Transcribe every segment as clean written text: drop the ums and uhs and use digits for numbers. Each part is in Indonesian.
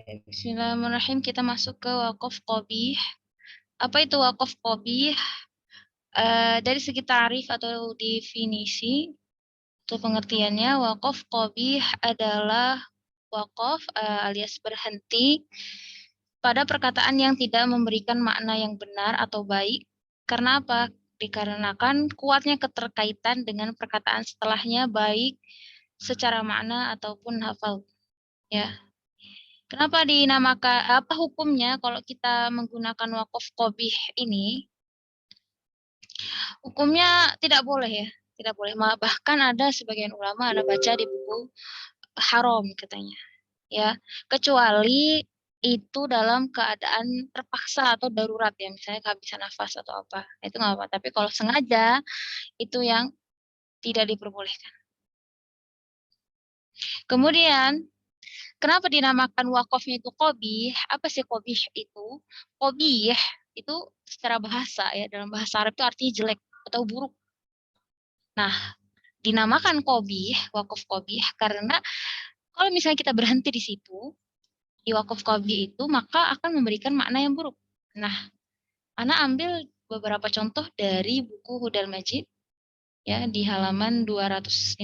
Bismillahirrahmanirrahim. Kita masuk ke waqaf qabih. Apa itu waqaf qabih? Dari segi tarif atau definisi, untuk pengertiannya, waqaf qabih adalah waqaf alias berhenti pada perkataan yang tidak memberikan makna yang benar atau baik. Karena apa? Dikarenakan kuatnya keterkaitan dengan perkataan setelahnya, baik secara makna ataupun hafal. Ya. Kenapa dinamakan, apa hukumnya kalau kita menggunakan wakaf qabih ini? Hukumnya tidak boleh ya, tidak boleh. Bahkan ada sebagian ulama ada baca di buku haram katanya, ya. Kecuali itu dalam keadaan terpaksa atau darurat ya, misalnya kehabisan nafas atau apa, itu nggak apa. Tapi kalau sengaja itu yang tidak diperbolehkan. Kemudian kenapa dinamakan wakafnya itu qabih? Apa sih qabih itu? Qabih itu secara bahasa ya, dalam bahasa Arab itu artinya jelek atau buruk. Nah, dinamakan qabih, wakaf qabih karena kalau misalnya kita berhenti di situ, di wakaf qabih itu, maka akan memberikan makna yang buruk. Nah, Ana ambil beberapa contoh dari buku Hudal Majid ya di halaman 259.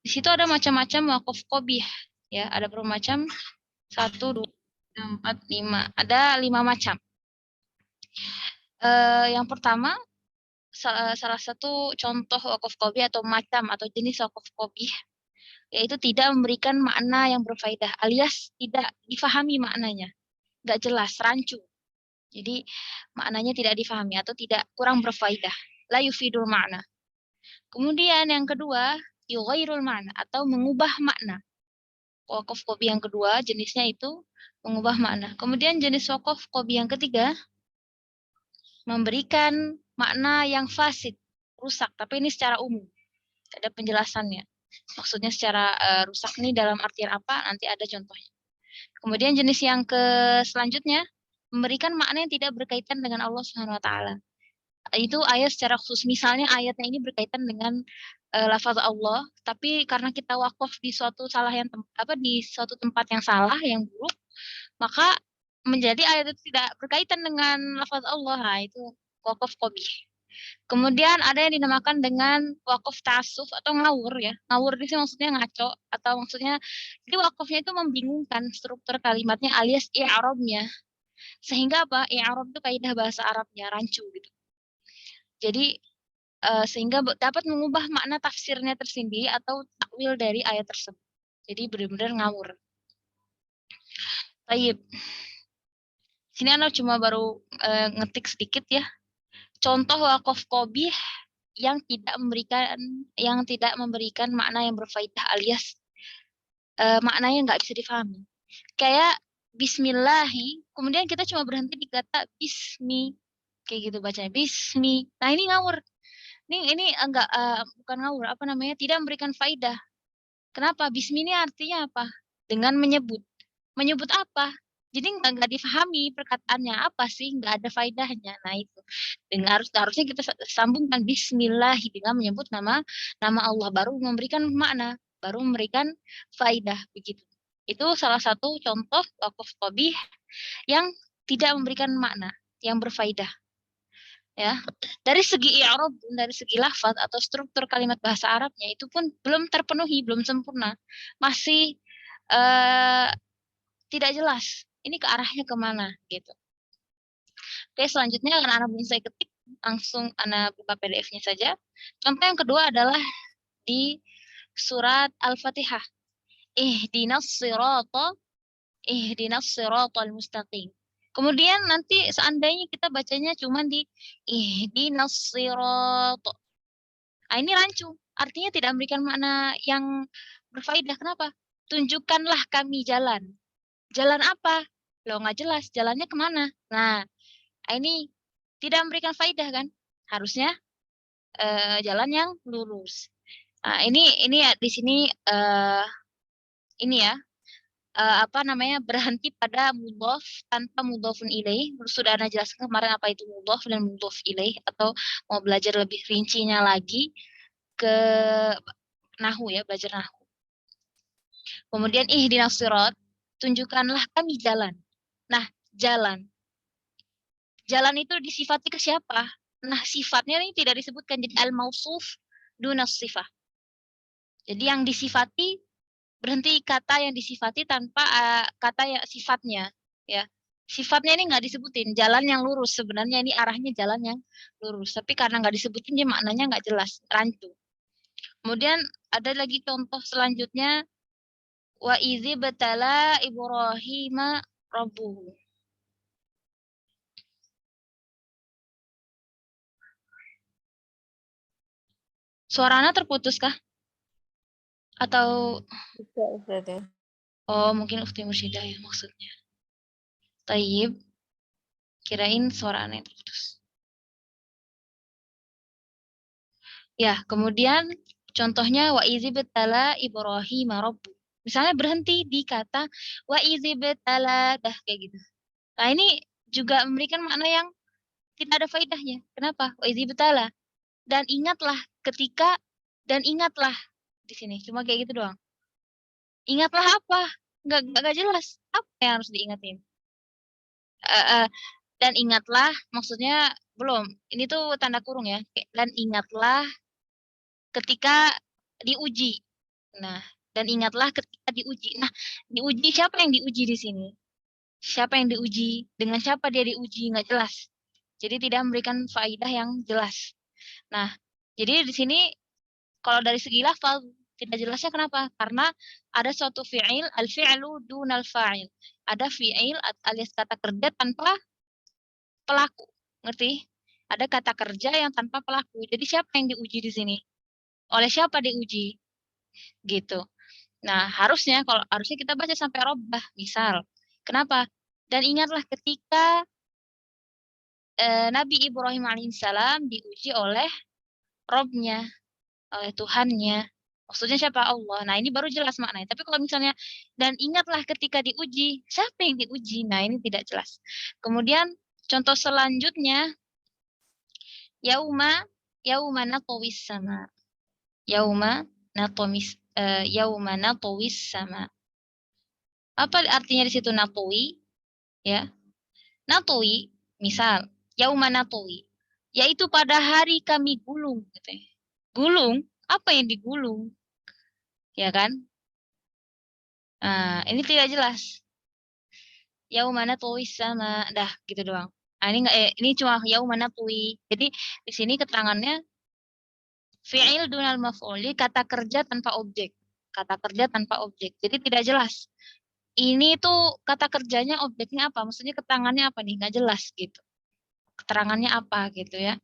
Di situ ada macam-macam wakaf qabih ya, ada berapa macam? 1, 2, 3, 4, 5. Ada 5 macam. Yang pertama, salah satu contoh wakaf qabih atau macam atau jenis wakaf qabih yaitu tidak memberikan makna yang berfaedah alias tidak difahami maknanya, nggak jelas, rancu. Jadi maknanya tidak difahami atau tidak kurang berfaedah. La yufidul makna. Kemudian yang kedua, yughairul makna atau mengubah makna. Wakaf qabih yang kedua jenisnya itu mengubah makna. Kemudian jenis wakaf qabih yang ketiga memberikan makna yang fasid, rusak, tapi ini secara umum. Ada penjelasannya. Maksudnya secara rusak ini dalam artian apa? Nanti ada contohnya. Kemudian jenis yang selanjutnya memberikan makna yang tidak berkaitan dengan Allah Subhanahu wa taala. Itu ayat secara khusus. Misalnya ayatnya ini berkaitan dengan lafaz Allah, tapi karena kita wakaf di suatu di suatu tempat yang salah, yang buruk, maka menjadi ayat itu tidak berkaitan dengan lafaz Allah. Nah, itu wakaf qabih. Kemudian ada yang dinamakan dengan wakaf ta'assuf atau ngawur ya. Ngawur di sini maksudnya ngaco atau maksudnya jadi wakafnya itu membingungkan struktur kalimatnya alias i'rabnya. Sehingga apa? I'rab itu kaidah bahasa Arabnya rancu gitu. Jadi sehingga dapat mengubah makna tafsirnya tersendiri atau takwil dari ayat tersebut. Jadi benar-benar ngawur. Baik. Sini Ana cuma baru ngetik sedikit ya. Contoh wakaf qabih yang tidak memberikan makna yang berfaedah alias maknanya nggak bisa difahami. Kayak bismillahi, kemudian kita cuma berhenti di kata bismi, kayak gitu bacanya bismi. Nah ini ngawur. Ini enggak bukan ngawur, apa namanya? Tidak memberikan faedah. Kenapa? Bismi ini artinya apa? Dengan menyebut. Menyebut apa? Jadi nggak difahami perkataannya apa sih, nggak ada faedahnya. Nah itu, dengan harusnya kita sambungkan Bismillah dengan menyebut nama Allah baru memberikan makna, baru memberikan faedah begitu. Itu salah satu contoh wakaf qabih yang tidak memberikan makna yang berfaedah. Ya, dari segi i'rab, dari segi lafaz atau struktur kalimat bahasa Arabnya itu pun belum terpenuhi, belum sempurna, masih eh, tidak jelas ini ke arahnya kemana gitu. Oke, selanjutnya akan anak bisa ketik langsung anak buka PDF-nya saja. Contoh yang kedua adalah di surat Al-Fatihah. Ihdinas siratal mustaqim. Kemudian nanti seandainya kita bacanya cuma di ihdinas siratal. Nah, ini rancu. Artinya tidak memberikan makna yang berfaedah. Kenapa? Tunjukkanlah kami jalan. Jalan apa? Loh, nggak jelas. Jalannya kemana? Nah, ini tidak memberikan faedah kan? Harusnya jalan yang lurus. Nah, ini ya di sini ini ya apa namanya berhenti pada mudhof tanpa mudhofun ilaih. Sudah Anda jelaskan kemarin apa itu mudhof dan mudhof ilaih atau mau belajar lebih rincinya lagi ke nahu ya, belajar nahu. Kemudian ihdinas sirat. tunjukkanlah kami jalan. Nah, jalan. Jalan itu disifati ke siapa? Nah, sifatnya ini tidak disebutkan. Jadi al-mausuf dunas sifah. Jadi yang disifati, berhenti kata yang disifati tanpa kata yang sifatnya. Ya, sifatnya ini nggak disebutin. Jalan yang lurus. Sebenarnya ini arahnya jalan yang lurus. Tapi karena nggak disebutin, dia maknanya nggak jelas. Rancu. Kemudian ada lagi contoh selanjutnya. Wa idzi batala Ibrahima rabbuhu. Suaranya terputus kah? Atau Berarti. oh mungkin Ufti Mursyidah ya maksudnya. Tayyib. Kirain suaranya terputus. Ya, kemudian contohnya wa idzi batala Ibrahim rabbu. Misalnya berhenti di kata wa idzi batala dah kayak gitu. Nah, ini juga memberikan makna yang tidak ada faedahnya. Kenapa? Wa idzi batala. Dan ingatlah ketika dan ingatlah di sini. Cuma kayak gitu doang. Ingatlah apa? Nggak jelas. Apa yang harus diingatin? Dan ingatlah maksudnya belum. Ini tuh tanda kurung ya. Dan ingatlah ketika diuji. Nah, dan ingatlah ketika diuji. Nah, diuji siapa yang diuji di sini? Siapa yang diuji? Dengan siapa dia diuji? Nggak jelas. Jadi tidak memberikan faidah yang jelas. Nah, jadi di sini kalau dari segi lafal tidak jelasnya kenapa? Karena ada suatu fi'il, al-fi'lu dunal fa'il. Ada fi'il alias kata kerja tanpa pelaku. Ngerti? Ada kata kerja yang tanpa pelaku. Jadi siapa yang diuji di sini? Oleh siapa diuji? Gitu. Nah, harusnya kita baca sampai robbah, misal. Kenapa? Dan ingatlah ketika Nabi Ibrahim alaihissalam diuji oleh Robnya, oleh Tuhannya. Maksudnya siapa? Allah. Nah, ini baru jelas maknanya. Tapi kalau misalnya, dan ingatlah ketika diuji, siapa yang diuji? Nah, ini tidak jelas. Kemudian, contoh selanjutnya, yauma, yauma natawis sama. Yauma yauma natawis sama. Apa artinya di situ natwi? Ya, natwi, misal, yauma natwi, yaitu pada hari kami gulung. Gitu ya. Gulung, apa yang digulung? Ya kan? Nah, ini tidak jelas. Yauma natwi sama, dah gitu doang. Nah, ini ini cuma yauma natwi. Jadi di sini keterangannya fi'il dunal maf'ul, kata kerja tanpa objek. Kata kerja tanpa objek. Jadi tidak jelas. Ini tuh kata kerjanya objeknya apa? Maksudnya keterangannya apa nih? Nggak jelas gitu. Keterangannya apa gitu ya.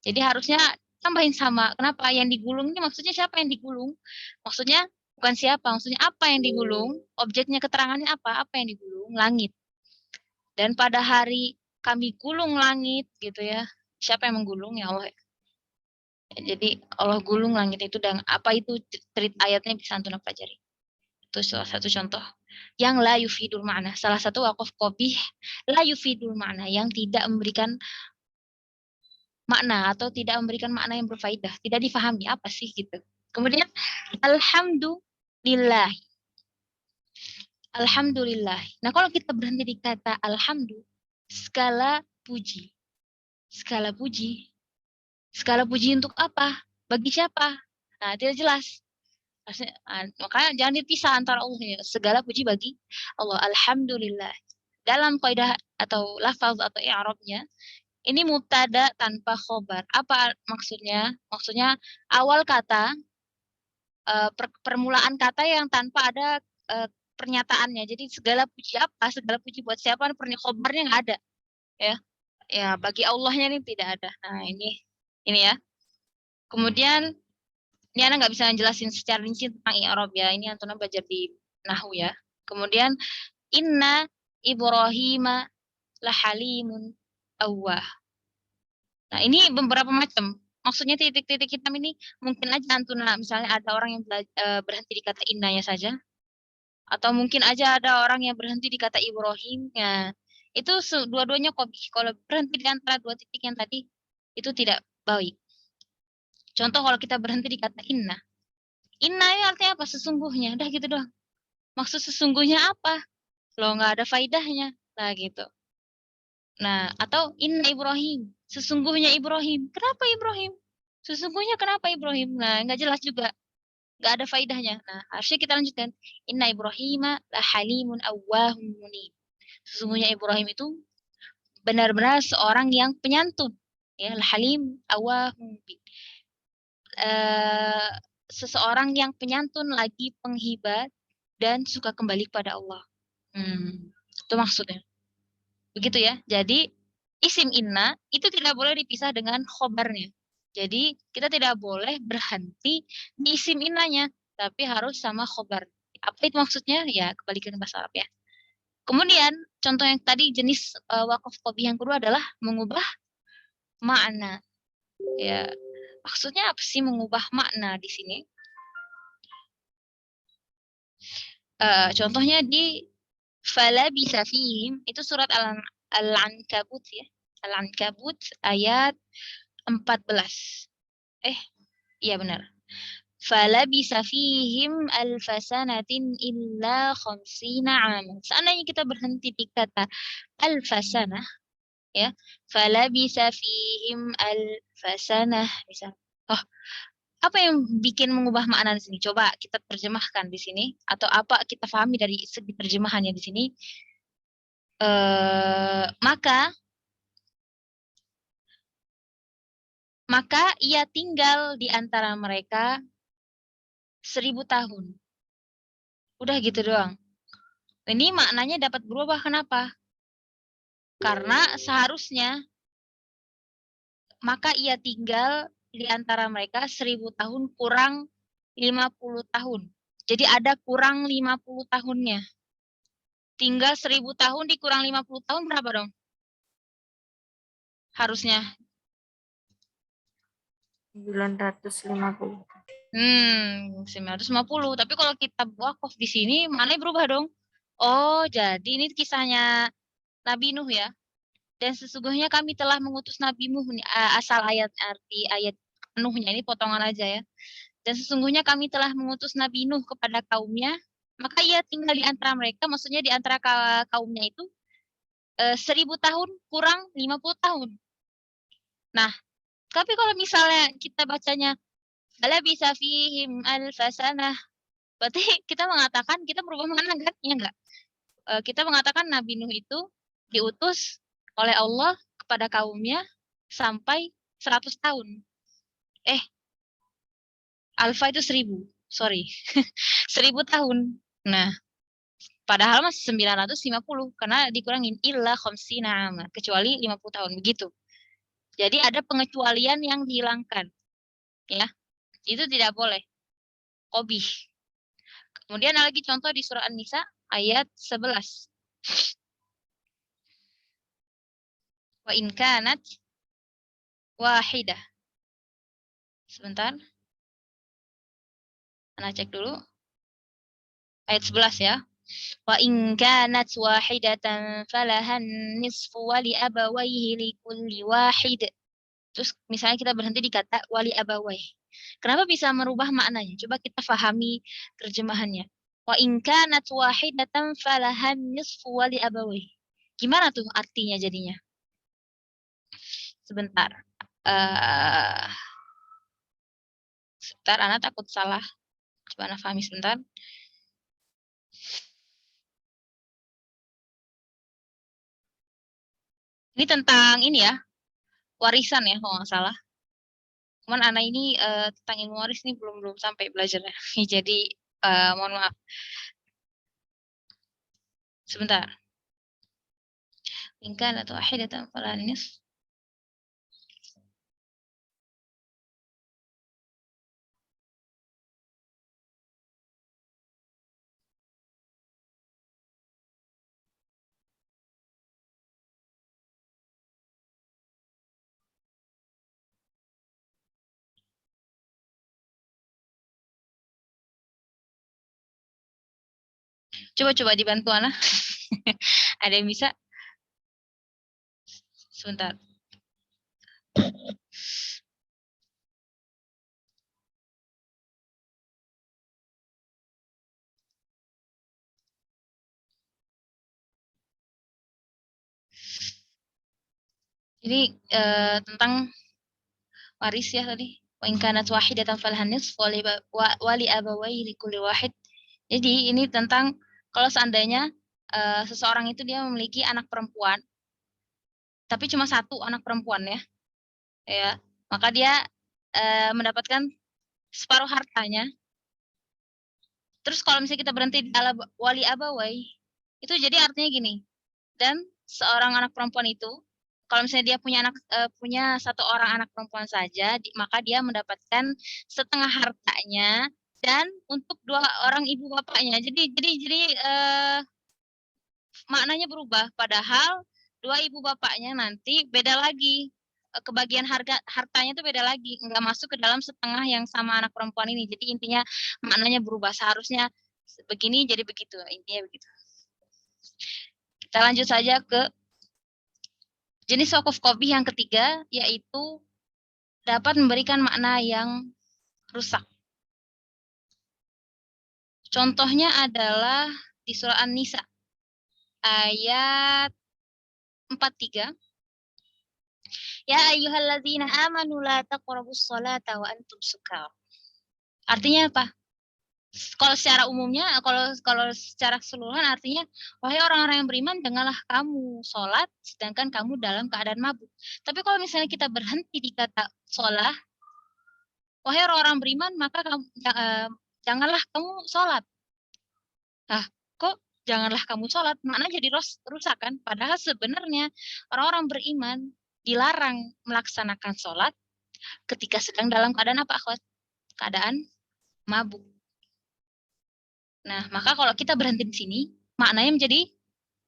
Jadi harusnya tambahin sama. Kenapa? Yang digulung ini maksudnya siapa yang digulung? Maksudnya bukan siapa, maksudnya apa yang digulung? Objeknya keterangannya apa? Apa yang digulung? Langit. Dan pada hari kami gulung langit gitu ya. Siapa yang menggulung? Ya Allah. Jadi Allah gulung langit itu, dan apa itu cerita ayatnya bisa antum pelajari. Itu salah satu contoh yang la yufidul makna. Salah satu waqaf qabih la yufidul makna, yang tidak memberikan makna atau tidak memberikan makna yang berfaedah, tidak difahami apa sih gitu. Kemudian alhamdulillah. Alhamdulillah. Nah, kalau kita berhenti di kata alhamdulillah, segala puji. Segala puji. Segala puji untuk apa? Bagi siapa? Nah, tidak jelas. Makanya jangan dipisah antara Allah ya. Segala puji bagi Allah. Alhamdulillah. Dalam kaidah atau lafaz atau i'rabnya, ini mubtada tanpa khobar. Apa maksudnya? Maksudnya awal kata, permulaan kata yang tanpa ada pernyataannya. Jadi segala puji apa? Segala puji buat siapa? Khobarnya nggak ada. Ya, ya bagi Allahnya ini tidak ada. Nah, ini ya. Kemudian ini anak nggak bisa jelasin secara rinci tentang i'rab ya. Ini Antona belajar di Nahwu ya. Kemudian inna Ibrahima lahalimun awwah. Nah, ini beberapa macam. Maksudnya titik-titik hitam ini mungkin aja Antuna, misalnya ada orang yang berhenti di kata innanya saja, atau mungkin aja ada orang yang berhenti di kata Ibrahim. Ya, itu dua-duanya qabih. Kalau berhenti di antara dua titik yang tadi, itu tidak baik. Contoh kalau kita berhenti di kata inna. Inna ini artinya apa? Sesungguhnya. Udah gitu doang. Maksud sesungguhnya apa? Loh nggak ada faidahnya. Nah gitu. Nah, atau inna Ibrahim, sesungguhnya Ibrahim. Kenapa Ibrahim? Sesungguhnya kenapa Ibrahim? Nah, nggak jelas juga. Nggak ada faidahnya. Nah, harusnya kita lanjutkan. Inna Ibrahima la halimun awwahum munib. Sesungguhnya Ibrahim itu benar-benar seorang yang penyantun. Ya, la halim awwahum munib. Eh, seseorang yang penyantun lagi penghibat dan suka kembali kepada Allah. Itu maksudnya. Begitu ya. Jadi isim inna itu tidak boleh dipisah dengan khobarnya. Jadi kita tidak boleh berhenti di isim innanya, tapi harus sama khobar. Apa itu maksudnya? Ya kembali ke bahasa Arab ya. Kemudian contoh yang tadi jenis wakaf qabih yang kedua adalah mengubah makna. Ya, maksudnya apa sih mengubah makna di sini? Contohnya di falabisa fihim itu surat Al-Ankabut ya. Al-Ankabut ayat 14. Iya benar. Falabisa fihim alfasanatin illa khamsina aman. Seandainya kita berhenti di kata alfasanah ya. Falabisa fihim alfasanah misal. Oh, apa yang bikin mengubah makna di sini? Coba kita terjemahkan di sini atau apa kita pahami dari segi terjemahannya di sini? Maka ia tinggal di antara mereka 1000 tahun. Udah gitu doang. Ini maknanya dapat berubah. Kenapa? Karena seharusnya maka ia tinggal di antara mereka 1000 tahun kurang 50 tahun. Jadi ada kurang 50 tahunnya. Tinggal 1000 tahun dikurang 50 tahun berapa dong? Harusnya. 950. 950. Tapi kalau kita wakaf di sini, mana berubah dong? Oh, jadi ini kisahnya Nabi Nuh ya. Dan sesungguhnya kami telah mengutus Nabi Nuh, asal ayat arti ayat Nuhnya ini potongan aja ya. Dan sesungguhnya kami telah mengutus Nabi Nuh kepada kaumnya, maka ia tinggal di antara mereka, maksudnya di antara kaumnya itu 1000 tahun kurang 50 tahun. Nah, tapi kalau misalnya kita bacanya ala bisa fihim alfasanah, berarti kita mengatakan kita berubah mana kan? Ya enggak? Kita mengatakan Nabi Nuh itu diutus oleh Allah kepada kaumnya sampai 100 tahun. Alfa itu 1000, sorry. 1000 tahun. Nah, padahal masih 950 karena dikurangin illa khamsina ama, kecuali 50 tahun begitu. Jadi ada pengecualian yang dihilangkan, ya. Itu tidak boleh. Qobih. Kemudian ada lagi contoh di surah An-Nisa ayat 11. Wa in kanat wahidah. Sebentar. Ana cek dulu. Ayat 11 ya. Wa in kanat wahidatan falahan nisfu wa li abawayhi likulli wahid. Terus misalnya kita berhenti di kata wali abawai. Kenapa bisa merubah maknanya? Coba kita pahami terjemahannya. Wa in kanat wahidatan falahan nisfu wali abawai. Gimana tuh artinya jadinya? Sebentar. Uh, sebentar, Ana takut salah. Coba Ana pahami sebentar. Ini tentang ini ya, warisan ya kalau nggak salah. Cuman Ana ini tentang ilmu waris ini belum sampai belajarnya. Jadi mohon maaf. Sebentar. In kanat wahidatan falahan nisfu. Coba dibantu Ana. Ada yang bisa? Sebentar. Ini tentang waris ya tadi. Wa in kanat wahidatan falahan nisf wa li abawayhi likulli wahid. Jadi ini tentang kalau seandainya seseorang itu dia memiliki anak perempuan, tapi cuma satu anak perempuan ya, maka dia mendapatkan separuh hartanya. Terus kalau misalnya kita berhenti di wali abawai, itu jadi artinya gini. Dan seorang anak perempuan itu, kalau misalnya dia punya satu orang anak perempuan saja, maka dia mendapatkan setengah hartanya dan untuk dua orang ibu bapaknya. Jadi maknanya berubah. Padahal dua ibu bapaknya nanti beda lagi. Kebagian hartanya itu beda lagi. Nggak masuk ke dalam setengah yang sama anak perempuan ini. Jadi intinya maknanya berubah. Seharusnya begini jadi begitu. Intinya begitu. Kita lanjut saja ke jenis wakaf qobih yang ketiga, yaitu dapat memberikan makna yang rusak. Contohnya adalah di surah An-Nisa ayat 43. Ya ayyuhalladzina amanu la taqrabus sholata wa antum sukar. Artinya apa? Kalau secara umumnya, kalau secara keseluruhan artinya, wahai orang-orang yang beriman, janganlah kamu sholat sedangkan kamu dalam keadaan mabuk. Tapi kalau misalnya kita berhenti di kata sholat, wahai orang-orang beriman, maka janganlah kamu sholat. Nah, kok janganlah kamu sholat? Makna jadi rusak kan? Padahal sebenarnya orang-orang beriman dilarang melaksanakan sholat ketika sedang dalam keadaan apa, akhwat? Keadaan mabuk. Nah, maka kalau kita berhenti di sini, maknanya menjadi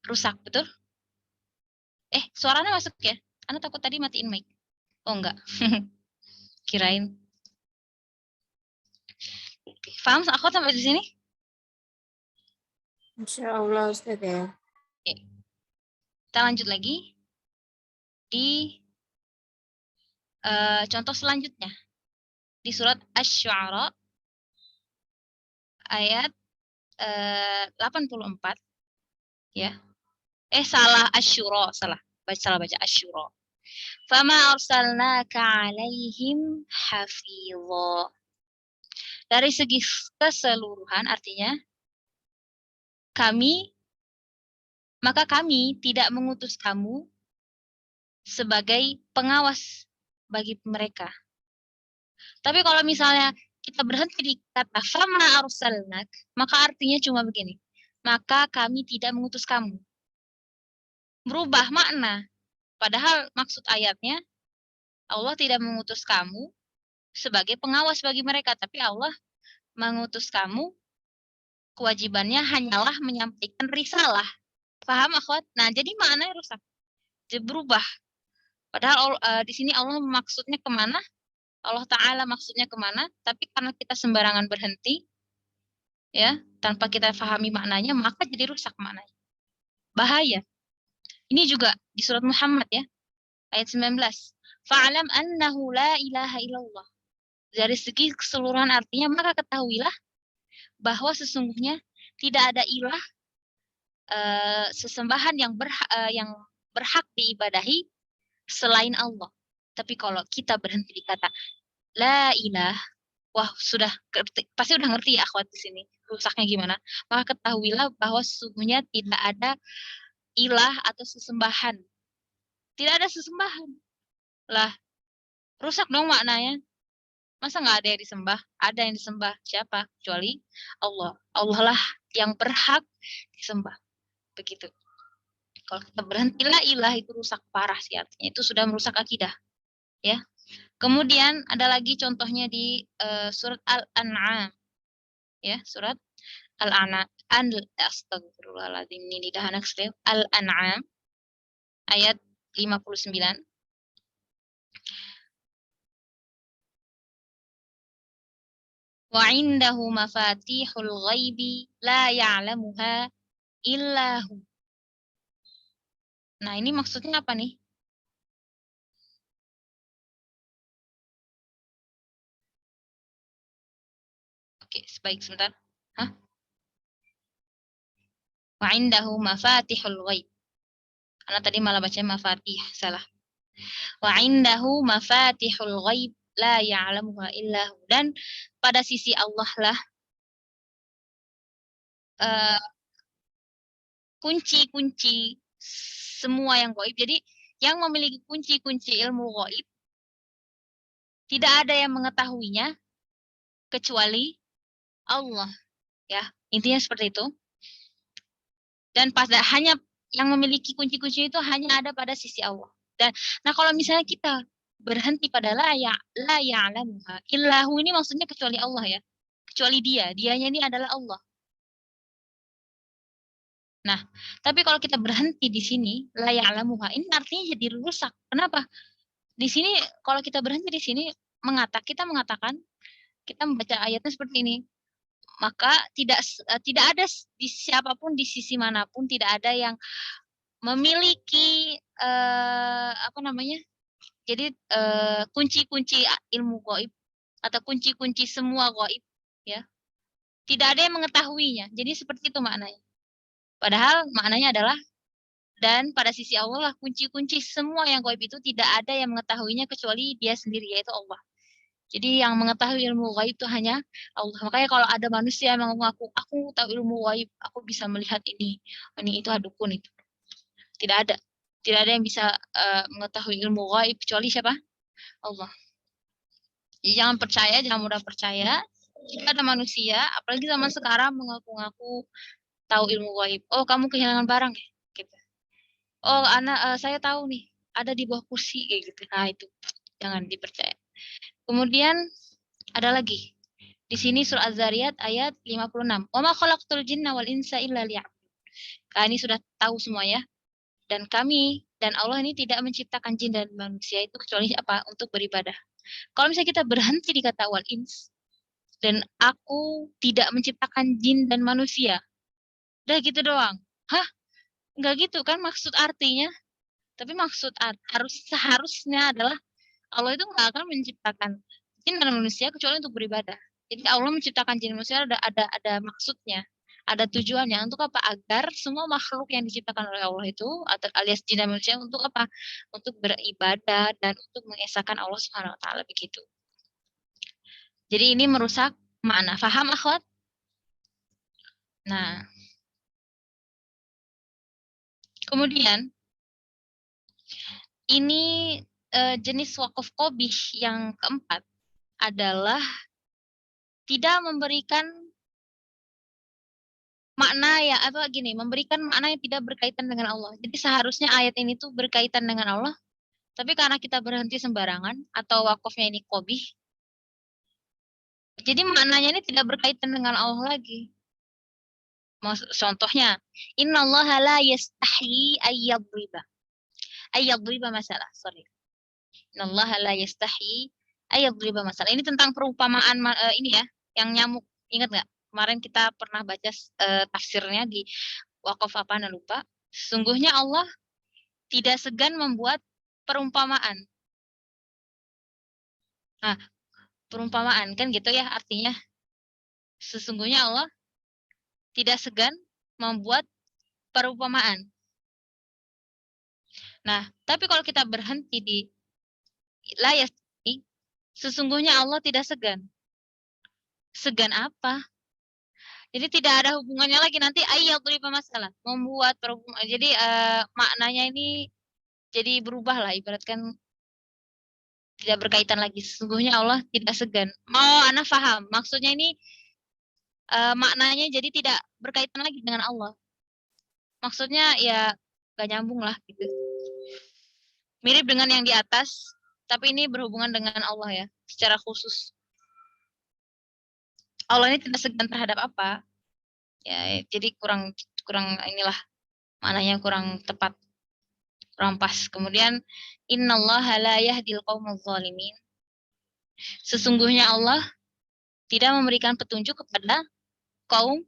rusak, betul? Suaranya masuk ya? Anda takut tadi matiin mic. Oh, enggak. Kirain. Paham aku sampai di sini? Insya Allah Ustaz ya. Oke. Kita lanjut lagi di contoh selanjutnya. Di surat Asy-Syu'ara ayat 84 ya. Salah Asy-Syura, salah baca Asy-Syura. Fama arsalnaka 'alaihim hafidha. Dari segi keseluruhan artinya maka kami tidak mengutus kamu sebagai pengawas bagi mereka. Tapi kalau misalnya kita berhenti di kata fama arsalnak, maka artinya cuma begini. Maka kami tidak mengutus kamu. Berubah makna. Padahal maksud ayatnya Allah tidak mengutus kamu sebagai pengawas bagi mereka, tapi Allah mengutus kamu, kewajibannya hanyalah menyampaikan risalah. Paham, akhwat? Nah, jadi maknanya rusak. Jadi berubah. Padahal di sini Allah maksudnya kemana? Allah Ta'ala maksudnya kemana? Tapi karena kita sembarangan berhenti, ya, tanpa kita pahami maknanya, maka jadi rusak maknanya. Bahaya. Ini juga di surat Muhammad ya, ayat 19. Fa'alam annahu la ilaha illallah. Dari segi keseluruhan artinya, maka ketahuilah bahwa sesungguhnya tidak ada ilah sesembahan yang berhak diibadahi selain Allah. Tapi kalau kita berhenti di kata la ilah, wah sudah pasti udah ngerti ya akhwat di sini rusaknya gimana. Maka ketahuilah bahwa sesungguhnya tidak ada ilah atau sesembahan. Tidak ada sesembahan. Lah, rusak dong maknanya. Masa nggak ada yang disembah? Ada yang disembah. Siapa? Kecuali Allah. Allah lah yang berhak disembah. Begitu. Kalau kita berhentilah ilah itu rusak parah sih artinya. Itu sudah merusak akidah. Ya. Kemudian ada lagi contohnya di surat Al-An'am. Ya, surat Al-An'am. Astagfirullahaladzim. Ini lidah anak saya. Al-An'am. Ayat 59. Wa indahu mafatihul ghaibi la ya'lamuha illa hu. Nah, ini maksudnya apa nih? Oke, sebentar. Hah? Wa indahu mafatihul ghaib. Karena tadi malah baca mafatih, salah. Wa indahu mafatihul ghaib la ya'lamuha illa hu. Dan pada sisi Allah lah eh, kunci-kunci semua yang gaib. Jadi yang memiliki kunci-kunci ilmu gaib tidak ada yang mengetahuinya kecuali Allah, ya. Intinya seperti itu. Dan pada hanya yang memiliki kunci-kunci itu hanya ada pada sisi Allah. Dan nah kalau misalnya kita berhenti pada la ya'lamuha illahu, ini maksudnya kecuali Allah, ya. Kecuali dianya ini adalah Allah. Nah, tapi kalau kita berhenti di sini la ya'lamuha, ini artinya jadi rusak. Kenapa? Di sini kalau kita berhenti di sini kita mengatakan, kita membaca ayatnya seperti ini, maka tidak ada di siapapun di sisi manapun tidak ada yang memiliki apa namanya? Jadi kunci-kunci ilmu gaib atau kunci-kunci semua gaib, ya. Tidak ada yang mengetahuinya. Jadi seperti itu maknanya. Padahal maknanya adalah dan pada sisi Allah lah kunci-kunci semua yang gaib itu tidak ada yang mengetahuinya kecuali Dia sendiri, yaitu Allah. Jadi yang mengetahui ilmu gaib itu hanya Allah. Makanya kalau ada manusia yang mengaku, aku tahu ilmu gaib, aku bisa melihat ini itu dukun itu. Tidak ada. Tidak ada yang bisa mengetahui ilmu gaib kecuali siapa? Allah. Jadi jangan percaya, jangan mudah percaya. Jika ada manusia, apalagi zaman sekarang mengaku-ngaku tahu ilmu gaib. Oh, kamu kehilangan barang ya? Gitu. Oh, saya tahu nih, ada di bawah kursi kayak gitu. Nah, itu jangan dipercaya. Kemudian ada lagi. Di sini surah Az-Zariyat ayat 56. Wa ma khalaqtul jinna wal insa illa liya'budun. Ini sudah tahu semua ya. Dan kami dan Allah ini tidak menciptakan jin dan manusia itu kecuali apa? Untuk beribadah. Kalau misalnya kita berhenti di kata wal ins dan aku tidak menciptakan jin dan manusia, udah gitu doang. Hah? Enggak gitu kan maksud artinya? Tapi maksud seharusnya adalah Allah itu nggak akan menciptakan jin dan manusia kecuali untuk beribadah. Jadi Allah menciptakan jin dan manusia ada maksudnya, ada tujuannya. Untuk apa? Agar semua makhluk yang diciptakan oleh Allah itu atau alias jin dan manusia untuk apa? Untuk beribadah dan untuk mengesahkan Allah Subhanahu wa taala, begitu. Jadi ini merusak makna. Faham, akhwat? Nah, kemudian ini jenis wakaf qabih yang keempat adalah tidak memberikan makna ya apa gini, memberikan makna yang tidak berkaitan dengan Allah. Jadi seharusnya ayat ini tuh berkaitan dengan Allah, tapi karena kita berhenti sembarangan atau wakafnya ini qabih, jadi maknanya ini tidak berkaitan dengan Allah lagi. Contohnya, innallaha la yastahi ayyadriba masalah. Sorry. Innallaha la yastahi ayyadriba masalah. Ini tentang perumpamaan ini ya, yang nyamuk. Ingat nggak? Kemarin kita pernah baca tafsirnya di wakaf apa anda lupa. Sesungguhnya Allah tidak segan membuat perumpamaan. Nah, perumpamaan kan gitu ya artinya. Sesungguhnya Allah tidak segan membuat perumpamaan. Nah, tapi kalau kita berhenti di layas ini, sesungguhnya Allah tidak segan. Segan apa? Jadi tidak ada hubungannya lagi nanti ayat beri masalah. Membuat perumpamaan. Jadi maknanya ini jadi berubah lah. Ibaratkan tidak berkaitan lagi. Sesungguhnya Allah tidak segan. Oh, Ana paham. Maksudnya ini maknanya jadi tidak berkaitan lagi dengan Allah. Maksudnya ya gak nyambung lah gitu. Mirip dengan yang di atas, tapi ini berhubungan dengan Allah ya, secara khusus. Allah ini tidak segan terhadap apa? Ya, jadi kurang inilah maknanya kurang tepat, kurang pas. Kemudian innallaha la yahdil qaumaz zalimin. Sesungguhnya Allah tidak memberikan petunjuk kepada kaum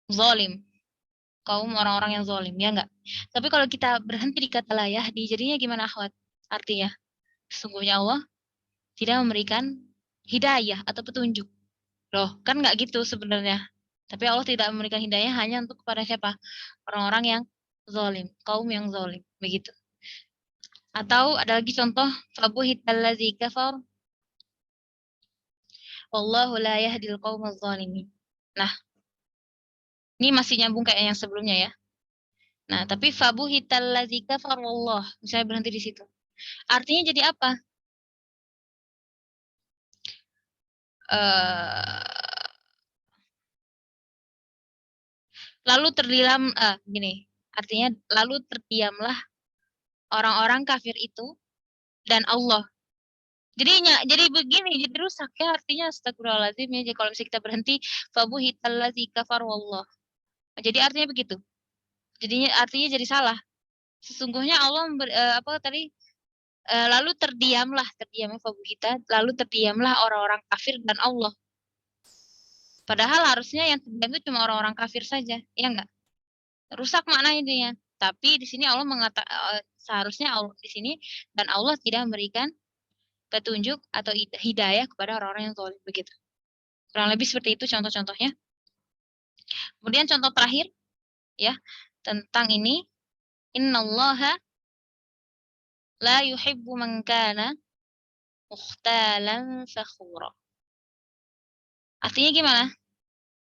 zalim. Kaum orang-orang yang zalim, ya enggak? Tapi kalau kita berhenti di kata la yahdi, jadinya gimana akhwat? Artinya, sesungguhnya Allah tidak memberikan hidayah atau petunjuk. Loh, kan enggak gitu sebenarnya. Tapi Allah tidak memberikan hidayah hanya untuk kepada siapa? Orang-orang yang zalim, kaum yang zalim, begitu. Atau ada lagi contoh, fabuhital ladzi kafar wallahu la yahdil qaumadz zalimin. Nah, ini masih nyambung kayak yang sebelumnya ya. Nah, tapi fabuhital ladzi kafar wallah, misalnya berhenti di situ. Artinya jadi apa? Eh lalu terdiam gini. Artinya lalu terdiamlah orang-orang kafir itu dan Allah. Jadi begini, jadi rusak ya artinya astagfirullahaladzim ya. Jadi kalau misalnya kita berhenti fabuhital ladzi kafar wallah. Jadi artinya begitu. Jadinya artinya jadi salah. Sesungguhnya Allah apa tadi lalu terdiamnya fabuhita, lalu terdiamlah orang-orang kafir dan Allah. Padahal harusnya yang terdiam itu cuma orang-orang kafir saja, ya enggak? Rusak maknanya dia. Tapi di sini Allah mengatakan seharusnya Allah di sini dan Allah tidak memberikan petunjuk atau hidayah kepada orang-orang yang zalim begitu. Kurang lebih seperti itu contoh-contohnya. Kemudian contoh terakhir ya tentang ini innallaha la yuhibbu man kana mukhtalan fakhura. Artinya gimana?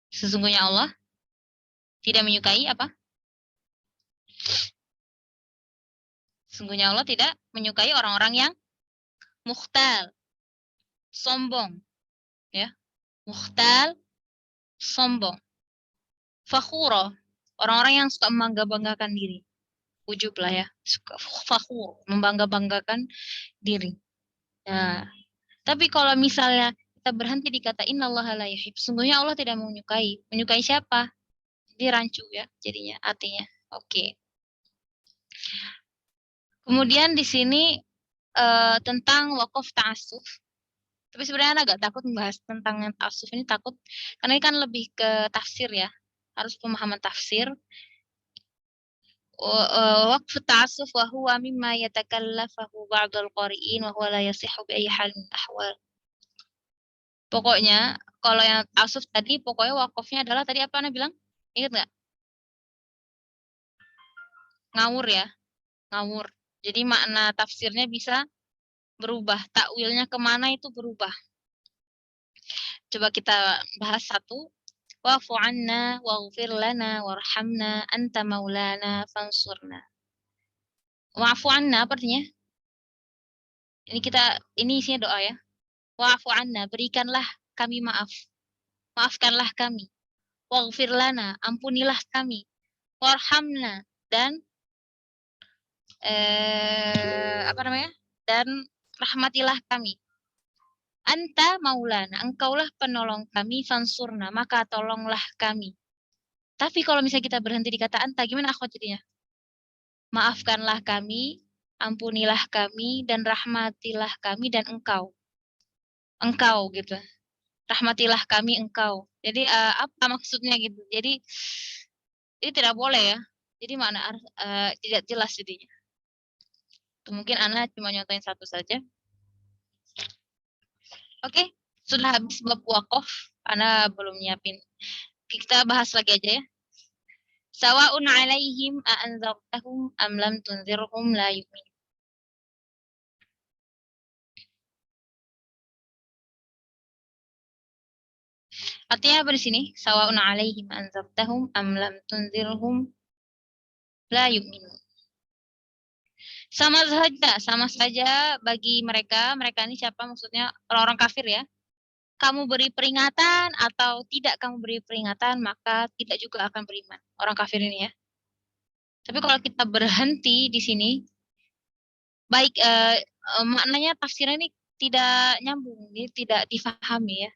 Sesungguhnya Allah tidak menyukai apa? Sesungguhnya Allah tidak menyukai orang-orang yang mukhtal, sombong, ya. Mukhtal, sombong. Fakhura, orang-orang yang suka membangga-banggakan diri. Ujub lah ya, suka fakhur, membangga-banggakan diri. Nah, tapi kalau misalnya kita berhenti di kata innallaha la yuhib, sesungguhnya Allah tidak menyukai. Menyukai siapa? Jadi rancu ya jadinya artinya. Oke. Kemudian di sini tentang wakaf ta'assuf. Tapi sebenarnya agak takut membahas tentang yang ta'assuf ini takut karena ini kan lebih ke tafsir ya. Harus pemahaman tafsir. Waqf ta'assuf wa huwa mimma yatakallafahu ba'dul qari'in wa huwa la yasihhu bi ayyi hal min ahwal. Pokoknya kalau yang ta'assuf tadi pokoknya wakafnya adalah tadi apa Anda bilang? Ingat nggak? Ngawur ya, ngawur. Jadi makna tafsirnya bisa berubah, takwilnya kemana itu berubah. Coba kita bahas satu. Wa'fu anna waghfir lana warhamna anta maulana fansurna. Wa'fu anna apa artinya? Ini isinya doa ya. Wa'fu anna, berikanlah kami maaf. Maafkanlah kami. Waghfir lana, ampunilah kami. Warhamna dan apa namanya? Dan rahmatilah kami. Anta maulana, engkaulah penolong kami, fansurna, maka tolonglah kami. Tapi kalau misalnya kita berhenti di kata anta, gimana akhwat jadinya? Maafkanlah kami, ampunilah kami, dan rahmatilah kami, dan engkau. Engkau gitu. Rahmatilah kami engkau. Jadi apa maksudnya gitu. Jadi ini tidak boleh ya. Jadi makna tidak jelas jadinya. Mungkin Ana cuma nyontohin satu saja. Oke, sudah habis bab wakaf. Ana belum nyiapin. Kita bahas lagi aja ya. Sawa'un 'alaihim a'anzartahum am lam tunzirhum la yu'minun. Artinya apa di sini? Sawa'un 'alaihim a'anzartahum am lam tunzirhum la yu'minun. Sama saja bagi mereka ini siapa maksudnya orang-orang kafir ya. Kamu beri peringatan atau tidak kamu beri peringatan, maka tidak juga akan beriman. Orang kafir ini ya. Tapi kalau kita berhenti di sini, baik maknanya tafsirnya ini tidak nyambung, ini tidak difahami ya.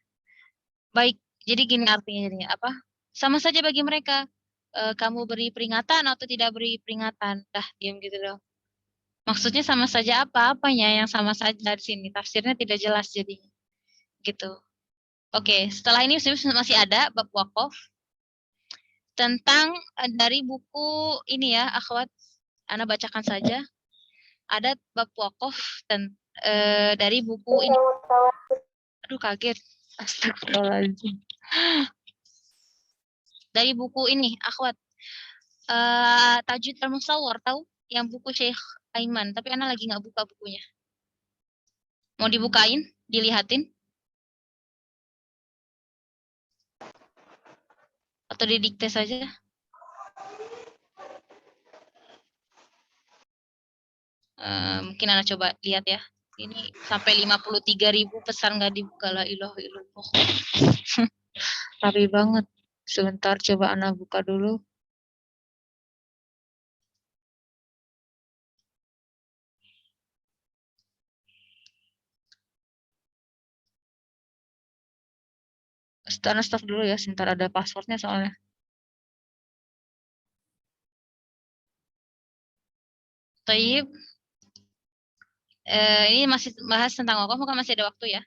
Baik, jadi gini artinya jadinya apa? Sama saja bagi mereka. Kamu beri peringatan atau tidak beri peringatan. Dah, diam gitu dong. Maksudnya sama saja apa-apanya yang sama saja di sini. Tafsirnya tidak jelas jadinya. Gitu. Oke, setelah ini masih ada bab wakaf tentang dari buku ini ya, akhwat. Ana bacakan saja. Ada bab wakaf dan dari buku ini. Aduh kaget. Astagfirullahaladzim. Dari buku ini, akhwat. Tajwid al-Musawwar, tahu? yang buku Syekh Aiman, tapi Ana lagi nggak buka bukunya. Mau dibukain, dilihatin? Atau didikte saja? Mungkin Ana coba lihat ya. Ini sampai 53.000 pesan nggak dibuka, la ilaha illallah. Rapi banget. Sebentar coba Ana buka dulu. Stop dulu ya, sebentar ada passwordnya soalnya. Taib. Ini masih bahas tentang wakaf, maka masih ada waktu ya.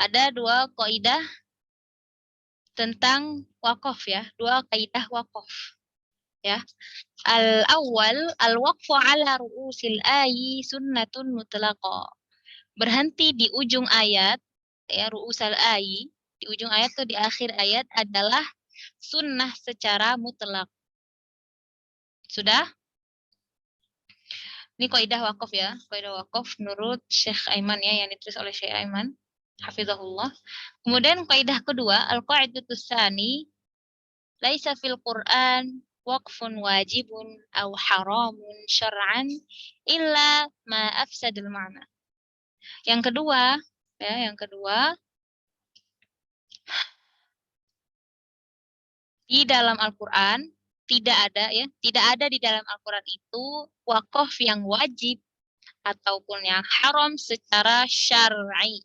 Ada 2 kaidah tentang wakaf ya, 2 kaidah wakaf ya. Al-awwal, al-waqfu ala ru'usil ayi sunnatun mutlaqah. Berhenti di ujung ayat ya, ru'usal ayi, di ujung ayat atau di akhir ayat adalah sunnah secara mutlak. Sudah? Ini kaidah wakaf ya, kaidah wakaf menurut Syekh Aiman ya, yang ditulis oleh Syekh Aiman, hafizahullah. Kemudian kaidah kedua, al-qaidatus tsani, laisa fil Qur'an waqfun wajibun aw haramun syar'an illa ma afsadal ma'na. Yang kedua, ya, yang kedua, di dalam Al-Qur'an tidak ada ya, tidak ada di dalam Al-Qur'an itu wakaf yang wajib ataupun yang haram secara syar'i.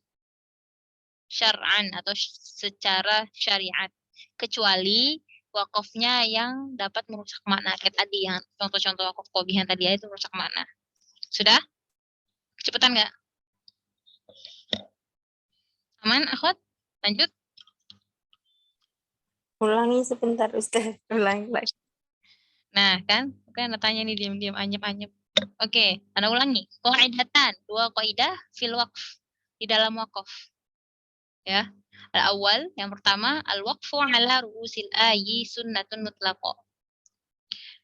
Syar'an atau secara syariat, kecuali wakafnya yang dapat merusak makna kayak tadi, yang contoh-contoh wakaf qobih yang tadi itu merusak makna. Sudah? Cepetan nggak? Aman, akhwat? Lanjut. Ulangi sebentar Ustaz. Ulangi lagi. Nah, kan tanya nih diam-diam anyep-anyep. Oke, Anda ulangi. Qaidatan, 2 kaidah fil waqf, di dalam wakaf. Ya. Al-awwal, yang pertama, al-waqfu ala ru'usil ayyi sunnatun mutlaqah.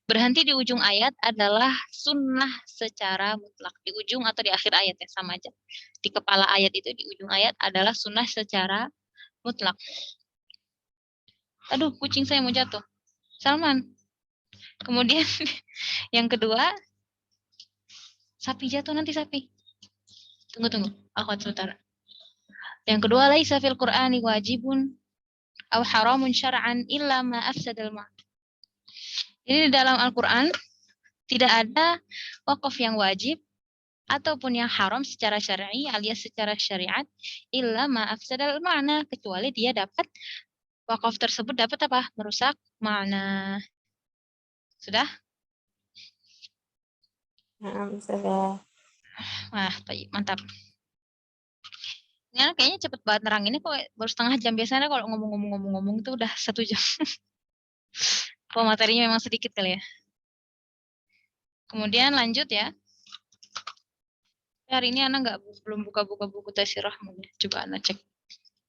Berhenti di ujung ayat adalah sunnah secara mutlak. Di ujung atau di akhir ayat ya, sama aja. Di kepala ayat itu, di ujung ayat adalah sunnah secara mutlak. Aduh, kucing saya mau jatuh. Salman. Kemudian yang kedua, sapi jatuh nanti sapi. Tunggu. Aku sebentar. Yang kedua, laisa fil Qur'ani wajibun aw haramun syar'an illa ma afsadal ma'na. Jadi di dalam Al-Qur'an tidak ada wakaf yang wajib ataupun yang haram secara syar'i alias secara syariat illa ma afsadal ma'na, kecuali dia dapat, wakaf tersebut dapat apa? Merusak makna. Sudah? Sudah. Wah, mantap. Ini kayaknya cepet banget neranginnya kok, baru setengah jam. Biasanya kalau ngomong-ngomong itu udah 1 jam. Kalau materinya memang sedikit kali ya. Kemudian lanjut ya. Hari ini Ana belum buka-buka buku Taisir Rahman. Coba Ana cek.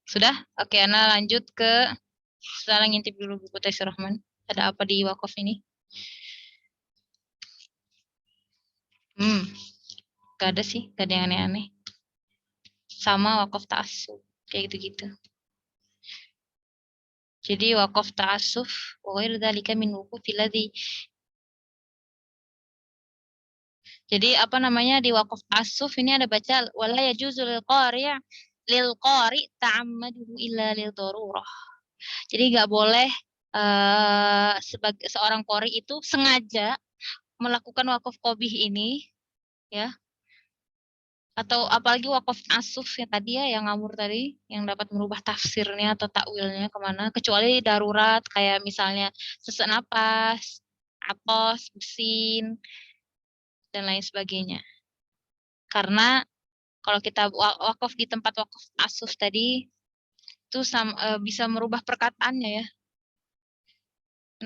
Sudah? Oke, Ana lanjut ke, setelah ngintip dulu buku Taisir Rahman. Ada apa di wakaf ini? Gak ada sih, gak ada yang aneh-aneh. Sama wakaf ta'assuf, kayak gitu-gitu. Jadi wakaf ta'assuf, wa ghairu dzalika min wuqufil ladzi. Jadi apa namanya, di wakaf ta'assuf ini ada baca wala yajuzul lil qari ta'ammaduhu illa lil darurah. Jadi nggak boleh sebagai seorang qari itu sengaja melakukan wakaf qobih ini ya, atau apalagi wakaf asuf yang tadi ya, yang ngamur tadi, yang dapat merubah tafsirnya atau takwilnya kemana, kecuali darurat kayak misalnya sesak napas, apos, bersin, dan lain sebagainya. Karena kalau kita wakaf di tempat wakaf asuf tadi itu bisa merubah perkataannya ya.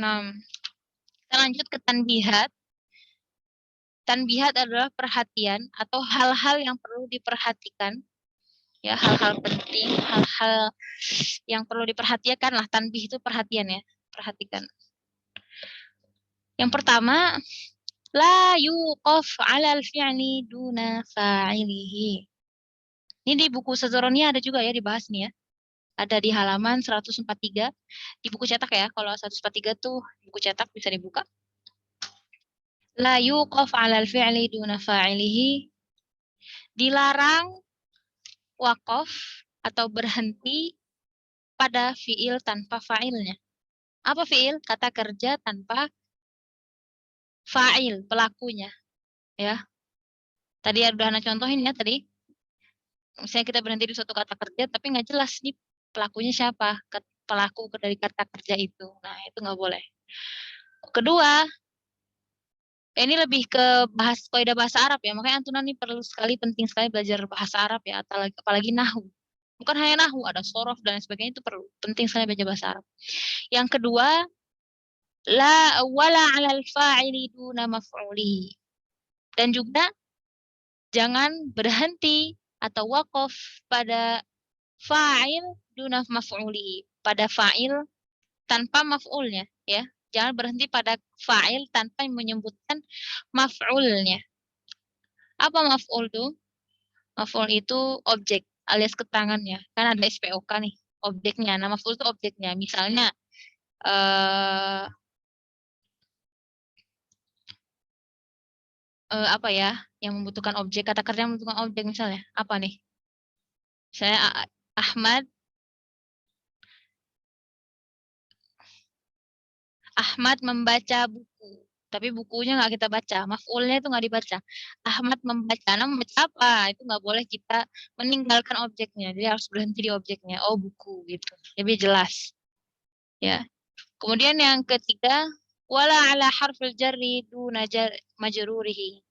Nah, kita lanjut ke tanbihat. Tanbihat adalah perhatian atau hal-hal yang perlu diperhatikan. Ya, hal-hal penting, hal-hal yang perlu diperhatikan lah. Tanbih itu perhatian ya, perhatikan. Yang pertama, La yuqaf 'alal fi'li duna fa'ilihi. Ini di buku Sazoronia ada juga ya dibahas nih ya. Ada di halaman 143 di buku cetak ya. Kalau 143 tuh buku cetak bisa dibuka. La yuqaf 'alal fi'li duna fa'ilihi. Dilarang wakaf atau berhenti pada fiil tanpa fa'ilnya. Apa fiil? Kata kerja tanpa fa'il, pelakunya. Ya. Tadi udah Ana contohin ya tadi. Misalnya kita berhenti di suatu kata kerja tapi nggak jelas nih pelakunya siapa, pelaku dari kata kerja itu. Nah, itu nggak boleh. Kedua, ini lebih ke kaidah bahasa Arab ya. Makanya Antuna nih perlu sekali, penting sekali belajar bahasa Arab ya, apalagi nahwu. Bukan hanya nahwu, ada sorof dan sebagainya, itu perlu. Penting sekali belajar bahasa Arab. Yang kedua, la wala 'alal fa'ili duna maf'ulihi. Dan juga jangan berhenti atau wakaf pada fa'il duna maf'ulihi, pada fa'il tanpa maf'ulnya ya. Jangan berhenti pada fa'il tanpa menyebutkan maf'ulnya. Apa maf'ul tuh? Maf'ul itu objek alias keterangannya. Kan ada SPOK nih, objeknya. Nah, maf'ul itu objeknya. Misalnya apa ya? Yang membutuhkan objek, kata kerja yang membutuhkan objek misalnya. Apa nih? Saya Ahmad membaca buku. Tapi bukunya nggak kita baca, maf'ulnya itu nggak dibaca. Ahmad membaca, nah membaca apa? Itu nggak boleh kita meninggalkan objeknya. Jadi harus berhenti di objeknya. Oh, buku gitu. Lebih jelas. Ya. Kemudian yang ketiga, wala ala harfil jarri duna majrurihi.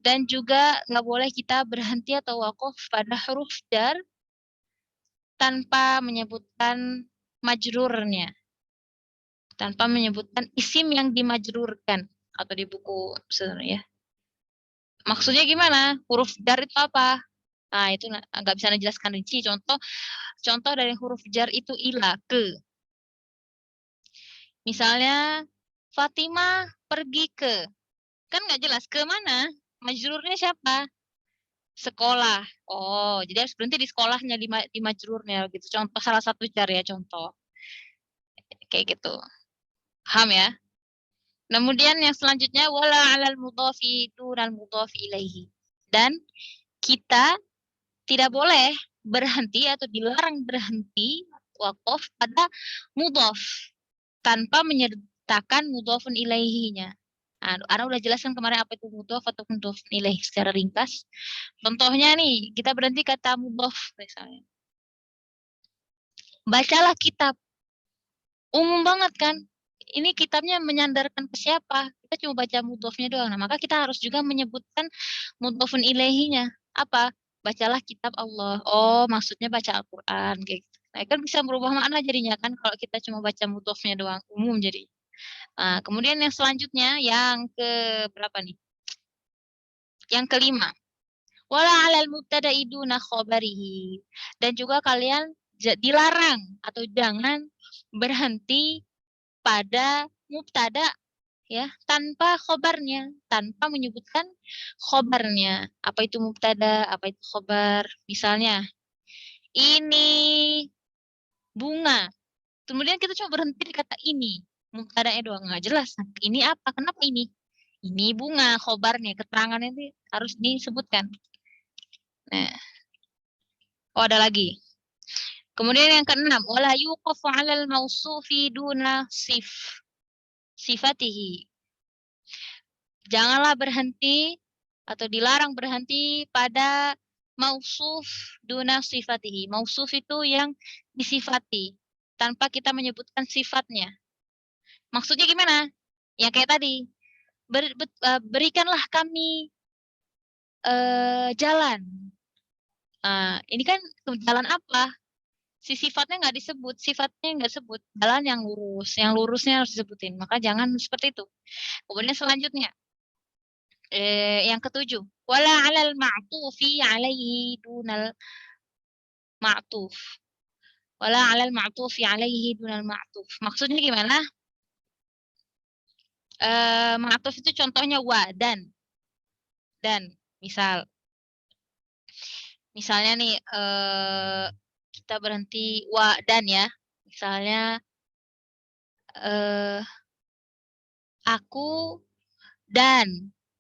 Dan juga nggak boleh kita berhenti atau wakaf pada huruf jar tanpa menyebutkan majrurnya. Tanpa menyebutkan isim yang dimajrurkan atau di buku sebenarnya. Maksudnya gimana? Huruf jar itu apa? Nah, itu nggak bisa dijelaskan rinci. Contoh dari huruf jar itu ila, ke. Misalnya, Fatimah pergi ke. Kan nggak jelas ke mana? Majrurnya siapa? Sekolah. Oh, jadi harus berhenti di sekolahnya, di majrurnya gitu. Contoh salah satu jar ya, contoh. Kayak gitu. Paham ya? Kemudian yang selanjutnya wala 'alal mudhafi dunal mudhafi ilaihi. Dan kita tidak boleh berhenti atau dilarang berhenti wakaf pada mudhaf tanpa menyertakan mudhafun ilaihinya. Nah, Ana udah jelaskan kemarin apa itu mudhaf atau mudhafun ilaih secara ringkas. Contohnya nih, kita berhenti kata mudhaf misalnya. Bacalah kitab. Umum banget kan? Ini kitabnya menyandarkan ke siapa? Kita cuma baca mudhofnya doang. Nah, maka kita harus juga menyebutkan mudhofun ilaihinya. Apa? Bacalah kitab Allah. Oh, maksudnya baca Al-Qur'an kayak gitu. Nah, kan bisa berubah makna jadinya kan kalau kita cuma baca mudhofnya doang, umum jadi. Nah, kemudian yang selanjutnya yang ke berapa nih? Yang kelima. Wala 'alal mubtada'i duna khabarihi. Dan juga kalian dilarang atau jangan berhenti pada mubtada ya tanpa khobarnya, tanpa menyebutkan khobarnya. Apa itu mubtada, apa itu khobar? Misalnya, ini bunga. Kemudian kita cuma berhenti di kata ini. Mubtadanya doang nggak jelas. Ini apa? Kenapa ini? Ini bunga, khobarnya, keterangannya itu harus disebutkan. Nah, oh ada lagi. Kemudian yang keenam, wala yuqafu 'alal mausufi duna sifatihi. Janganlah berhenti atau dilarang berhenti pada mausuf duna sifatihi. Mausuf itu yang disifati tanpa kita menyebutkan sifatnya. Maksudnya gimana? Ya kayak tadi, berikanlah kami jalan. Ini kan jalan apa? Si sifatnya nggak disebut, sifatnya nggak sebut. Jalan yang lurusnya harus disebutin. Maka jangan seperti itu. Kemudian selanjutnya, yang ketujuh, wala 'alal ma'tufi 'alaihi dunal ma'tuf. Wala 'alal ma'tufi 'alaihi dunal ma'tuf. Maksudnya gimana? Ma'tuf itu contohnya wa dan. Misalnya nih kita berhenti wa dan ya. Misalnya eh aku dan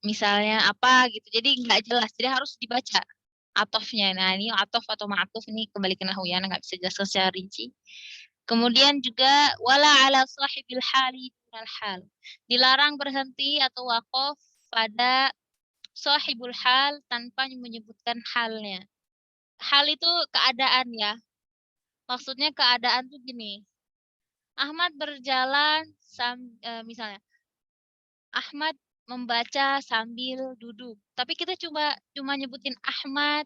misalnya apa gitu. Jadi nggak jelas. Jadi harus dibaca atofnya. Nah, ini atof atau ma'tuf ini kembali ke nahwu ya, nggak bisa jelaskan secara rinci. Kemudian juga wala ala sahibil hali dunal hal. Dilarang berhenti atau waqaf pada sahibul hal tanpa menyebutkan halnya. Hal itu keadaan ya. Maksudnya keadaan tuh gini. Ahmad berjalan misalnya Ahmad membaca sambil duduk. Tapi kita cuma nyebutin Ahmad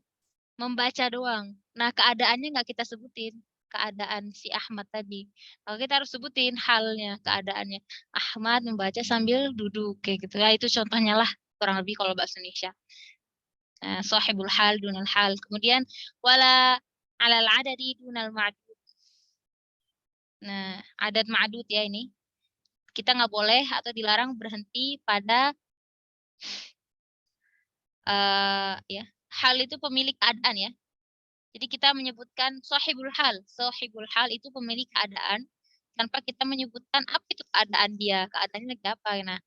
membaca doang. Nah, keadaannya nggak kita sebutin. Keadaan si Ahmad tadi. Kalau kita harus sebutin halnya, keadaannya. Ahmad membaca sambil duduk. Kayak gitu. Ya, itu contohnya lah. Kurang lebih kalau bahasa Indonesia. Sahibul hal dunal hal. Kemudian, wala alal adadi dunal ma'dud. Nah, adat ma'dud ya ini. Kita nggak boleh atau dilarang berhenti pada ya hal itu pemilik keadaan ya. Jadi kita menyebutkan sahibul hal. Sahibul hal itu pemilik keadaan tanpa kita menyebutkan apa itu keadaan dia, keadaannya lagi apa. Nah,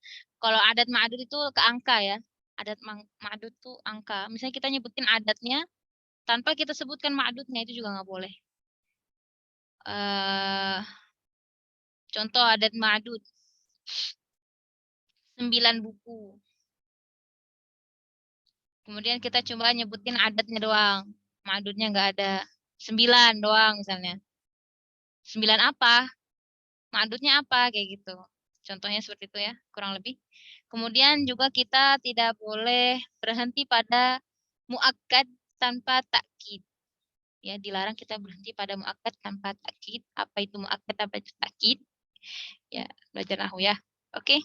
kalau adat ma'dud itu ke angka ya. Adat ma'dud itu angka. Misalnya kita nyebutin adatnya tanpa kita sebutkan ma'dudnya itu juga nggak boleh. Contoh adat ma'dud 9 buku. Kemudian kita coba nyebutin adatnya doang. Ma'dudnya nggak ada. 9 doang misalnya. 9 apa? Ma'dudnya apa? Kayak gitu. Contohnya seperti itu ya, kurang lebih. Kemudian juga kita tidak boleh berhenti pada muakkad tanpa takkid. Ya, dilarang kita berhenti pada muakkad tanpa takkid. Apa itu muakkad, apa itu takkid? Ya, belajar nahwu ya. Oke.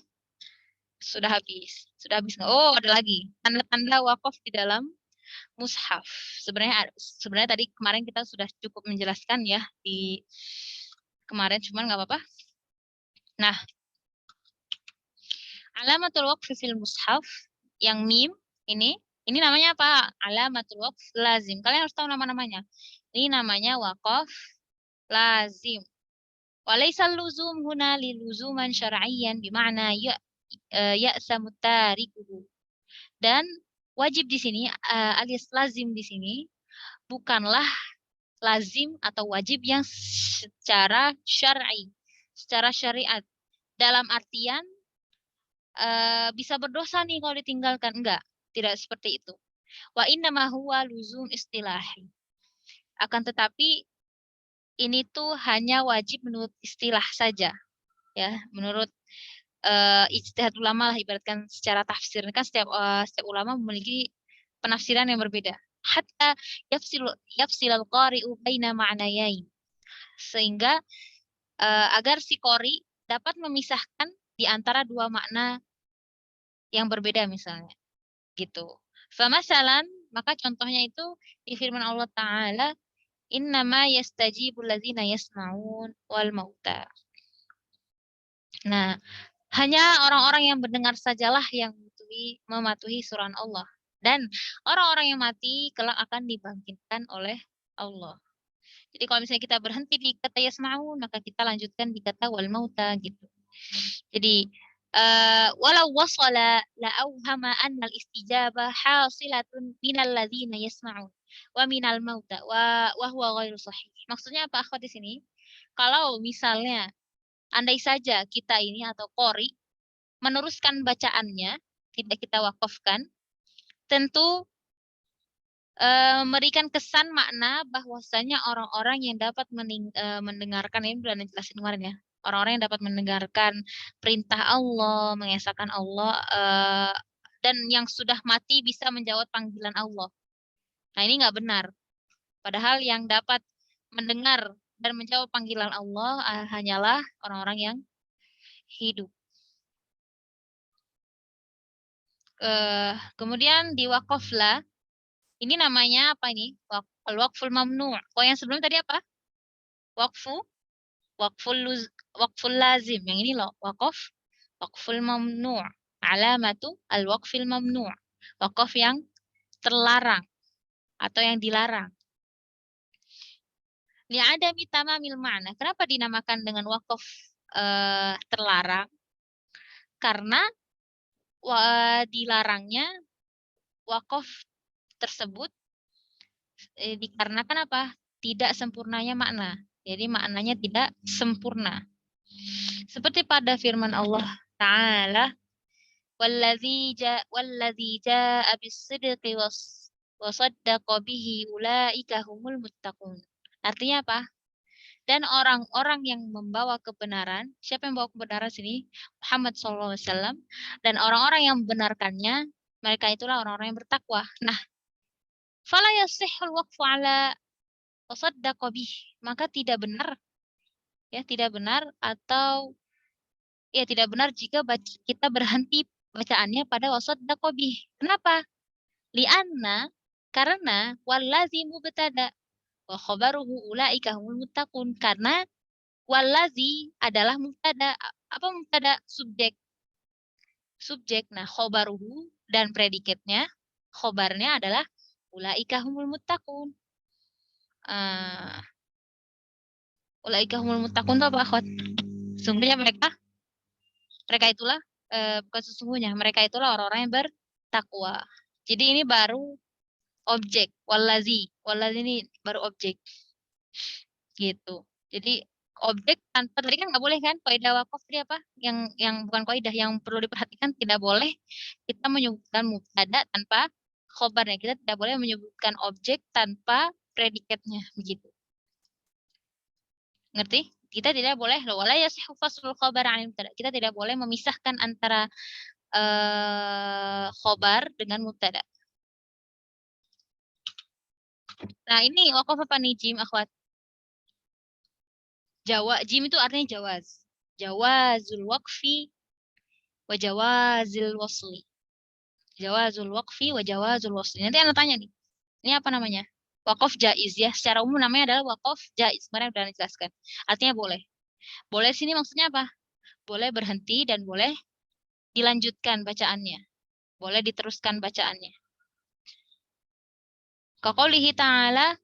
Sudah habis. Sudah habis nggak? Oh, ada lagi. Tanda-tanda wakaf di dalam mushaf. Sebenarnya tadi kemarin kita sudah cukup menjelaskan ya di kemarin, cuman nggak apa-apa. Nah, alamatul waqf fil mushaf yang mim ini namanya apa? Alamatul waqf lazim. Kalian harus tahu nama-namanya. Ini namanya waqaf lazim. Walaisal luzum huna liluzuman syar'iyyan bima'na ya'samu tarikuhu. Dan wajib di sini alias lazim di sini bukanlah lazim atau wajib yang secara syar'i, secara syariat. Dalam artian bisa berdosa nih kalau ditinggalkan. Enggak, tidak seperti itu. Wa innama huwa luzum istilahi. Akan tetapi ini tuh hanya wajib menurut istilah saja. Ya, menurut ijtihad ulama lah, ibaratkan secara tafsir. Kan setiap ulama memiliki penafsiran yang berbeda. Hatta yafsilal qari'u baina ma'nayain. Sehingga agar si qari dapat memisahkan di antara dua makna yang berbeda misalnya. Gitu. Famasalan, maka contohnya itu di firman Allah Ta'ala, innama yastajibul ladzina yasma'un wal mauta. Nah, hanya orang-orang yang mendengar sajalah yang mematuhi surat Allah. Dan orang-orang yang mati kelak akan dibangkitkan oleh Allah. Jadi kalau misalnya kita berhenti di kata yasma'un, maka kita lanjutkan di kata wal mauta gitu. Jadi walau wasala la auhama annal istijabah hasilatun minal ladzina yasma'un wa minal mauta wa huwa ghairu sahih. Maksudnya apa akhwat di sini? Kalau misalnya andai saja kita ini atau qori meneruskan bacaannya, tidak kita wakafkan, tentu memberikan kesan makna bahwasanya orang-orang yang dapat mendengarkan, ini sudah jelasin kemarin ya, orang-orang yang dapat mendengarkan perintah Allah, mengesahkan Allah, dan yang sudah mati bisa menjawab panggilan Allah. Nah, ini nggak benar. Padahal yang dapat mendengar dan menjawab panggilan Allah hanyalah orang-orang yang hidup. Kemudian di wakaflah, ini namanya apa ini? Al-waqful mamnu'. Kalau yang sebelum tadi apa? Waqful lazim. Yang ini loh, Waqful mamnu'. Alamatu al-waqfil mamnu'. Wakaf yang terlarang atau yang dilarang. Li'adami tamamil ma'na. Kenapa dinamakan dengan wakaf terlarang? Karena dilarangnya wakaf tersebut dikarenakan apa? Tidak sempurnanya makna. Jadi maknanya tidak sempurna. Seperti pada firman Allah Ta'ala, "Walladzi jaa'a bis-sidqi wa saddaqa bihi ulaika humul muttaqun." Artinya apa? Dan orang-orang yang membawa kebenaran, siapa yang membawa kebenaran sini? Muhammad SAW. Dan orang-orang yang membenarkannya, mereka itulah orang-orang yang bertakwa. Nah, fala yasihhul waqfu ala wasaddaqa bih. Maka tidak benar, ya tidak benar atau ya tidak benar jika kita berhenti bacaannya pada wasaddaqa bih. Kenapa? Lianna, karena wallazi mubtada wa khabaruhu ulaika humul muttaqun. Karena wallazi adalah mubtada. Apa mubtada? Subjek. Subjek. Nah, khobaruhu dan predikatnya, khobarnya adalah ulaika humul muttaqun. Ulaika humul muttaqun itu apa, akhwat? Sesungguhnya mereka itulah bukan sesungguhnya, mereka itulah orang-orang yang bertakwa. Jadi ini baru objek, wallazi. Wallazi ini baru objek. Gitu. Jadi objek tanpa tadi kan nggak boleh kan kaidah wakaf tadi apa yang bukan kaidah yang perlu diperhatikan, tidak boleh kita menyebutkan mubtada tanpa khobarnya, kita tidak boleh menyebutkan objek tanpa predikatnya, begitu, ngerti? Kita tidak boleh wala yasihu faslul khabar 'anil mubtada, kita tidak boleh memisahkan antara khobar dengan mubtada. Nah ini wakaf apa nih jim, akhwat? Jim itu artinya jawaz. Jawazul waqfi wa jawazil wasli. Jawazul waqfi wa jawazul wasli. Nanti Anda tanya nih, ini apa namanya? Wakaf jaiz ya. Secara umum namanya adalah wakaf jaiz. Kemarin sudah dijelaskan. Artinya boleh. Boleh sini maksudnya apa? Boleh berhenti dan boleh dilanjutkan bacaannya. Boleh diteruskan bacaannya. Kaqaulihi ta'ala,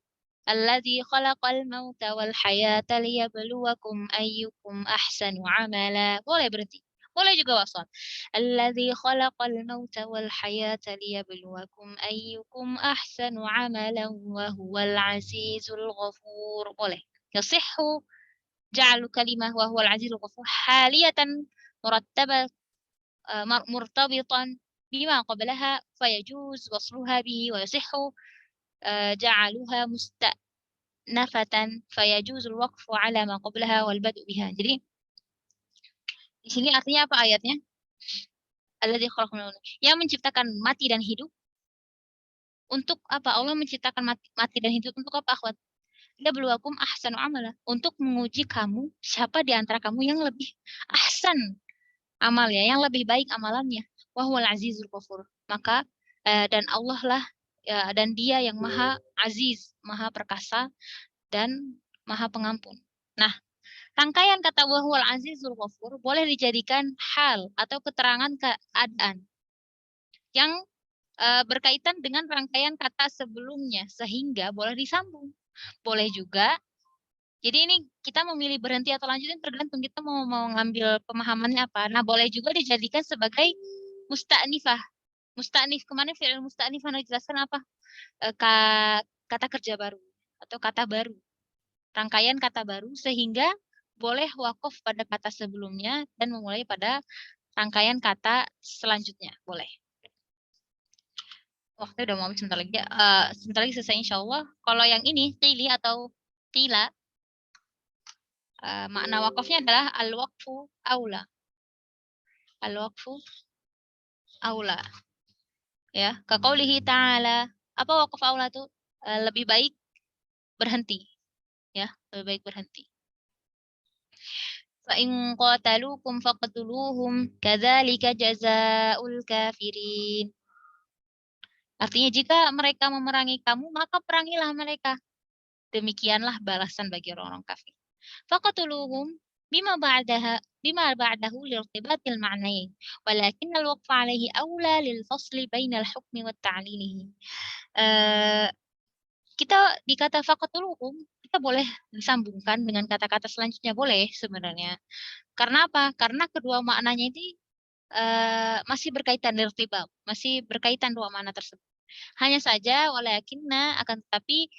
"Alladzi khalaqal mauta wal hayata liyabluwakum ayyukum ahsanu amala." Boleh berhenti. Boleh juga wasal. Alladzi khalaqal mauta wal hayata liyabluwakum ayyukum ahsanu amalan wa huwal azizul ghafur. Boleh. Yasihhu ja'alu kalimah wa huwal azizul ghafur haliyatan murattabah murtabitan bima qablaha fayajuz wasluha bihi wa yasihhu ja'aluha nafatan fayajuzul waqfu ala ma qablaha wal bad'u biha. Jadi di sini artinya apa ayatnya? Alladzi khalaqal yang menciptakan mati dan hidup untuk apa? Allah menciptakan mati dan hidup untuk apa, akhwat? Liyabluwakum ahsanu amala, untuk menguji kamu siapa di antara kamu yang lebih ahsan amalnya, yang lebih baik amalannya. Wa huwal azizul ghafur. Maka dan Allah lah ya, dan Dia yang Maha Aziz, Maha Perkasa dan Maha Pengampun. Nah, rangkaian kata wahwal azizul ghafur boleh dijadikan hal atau keterangan keadaan yang berkaitan dengan rangkaian kata sebelumnya sehingga boleh disambung. Boleh juga. Jadi ini kita memilih berhenti atau lanjutin tergantung kita mau ngambil pemahamannya apa. Nah, boleh juga dijadikan sebagai musta'nifah. Musta'nif kemarin fi'il musta'nif Anda jelaskan apa? Kata kerja baru atau kata baru. Rangkaian kata baru sehingga boleh wakaf pada kata sebelumnya dan memulai pada rangkaian kata selanjutnya. Boleh. Waktu udah mau sebentar lagi. Sebentar lagi selesai insya Allah. Kalau yang ini, qili atau qila, makna wakafnya adalah al-waqfu aula. Al-waqfu aula. Ya, kaqaulihi ta'ala. Apa waqaf aula itu? Lebih baik berhenti. Ya, lebih baik berhenti. فَإِنْ قَاتَلُوكُمْ فَاقْتُلُوهُمْ كَذَلِكَ جَزَاءُ الْكَافِرِينَ. Artinya jika mereka memerangi kamu, maka perangilah mereka. Demikianlah balasan bagi orang-orang kafir. Faqatuluhum, بما بعده لارتباط المعنيين ولكن الوقف عليه أولى للفصل بين الحكم والتعليل. Kita di kata faqatuluhum kita boleh disambungkan dengan kata-kata selanjutnya boleh sebenarnya. Karena apa? Karena kedua maknanya ini masih berkaitan irtibab, masih berkaitan dua makna tersebut. Hanya saja walakinna akan tetapi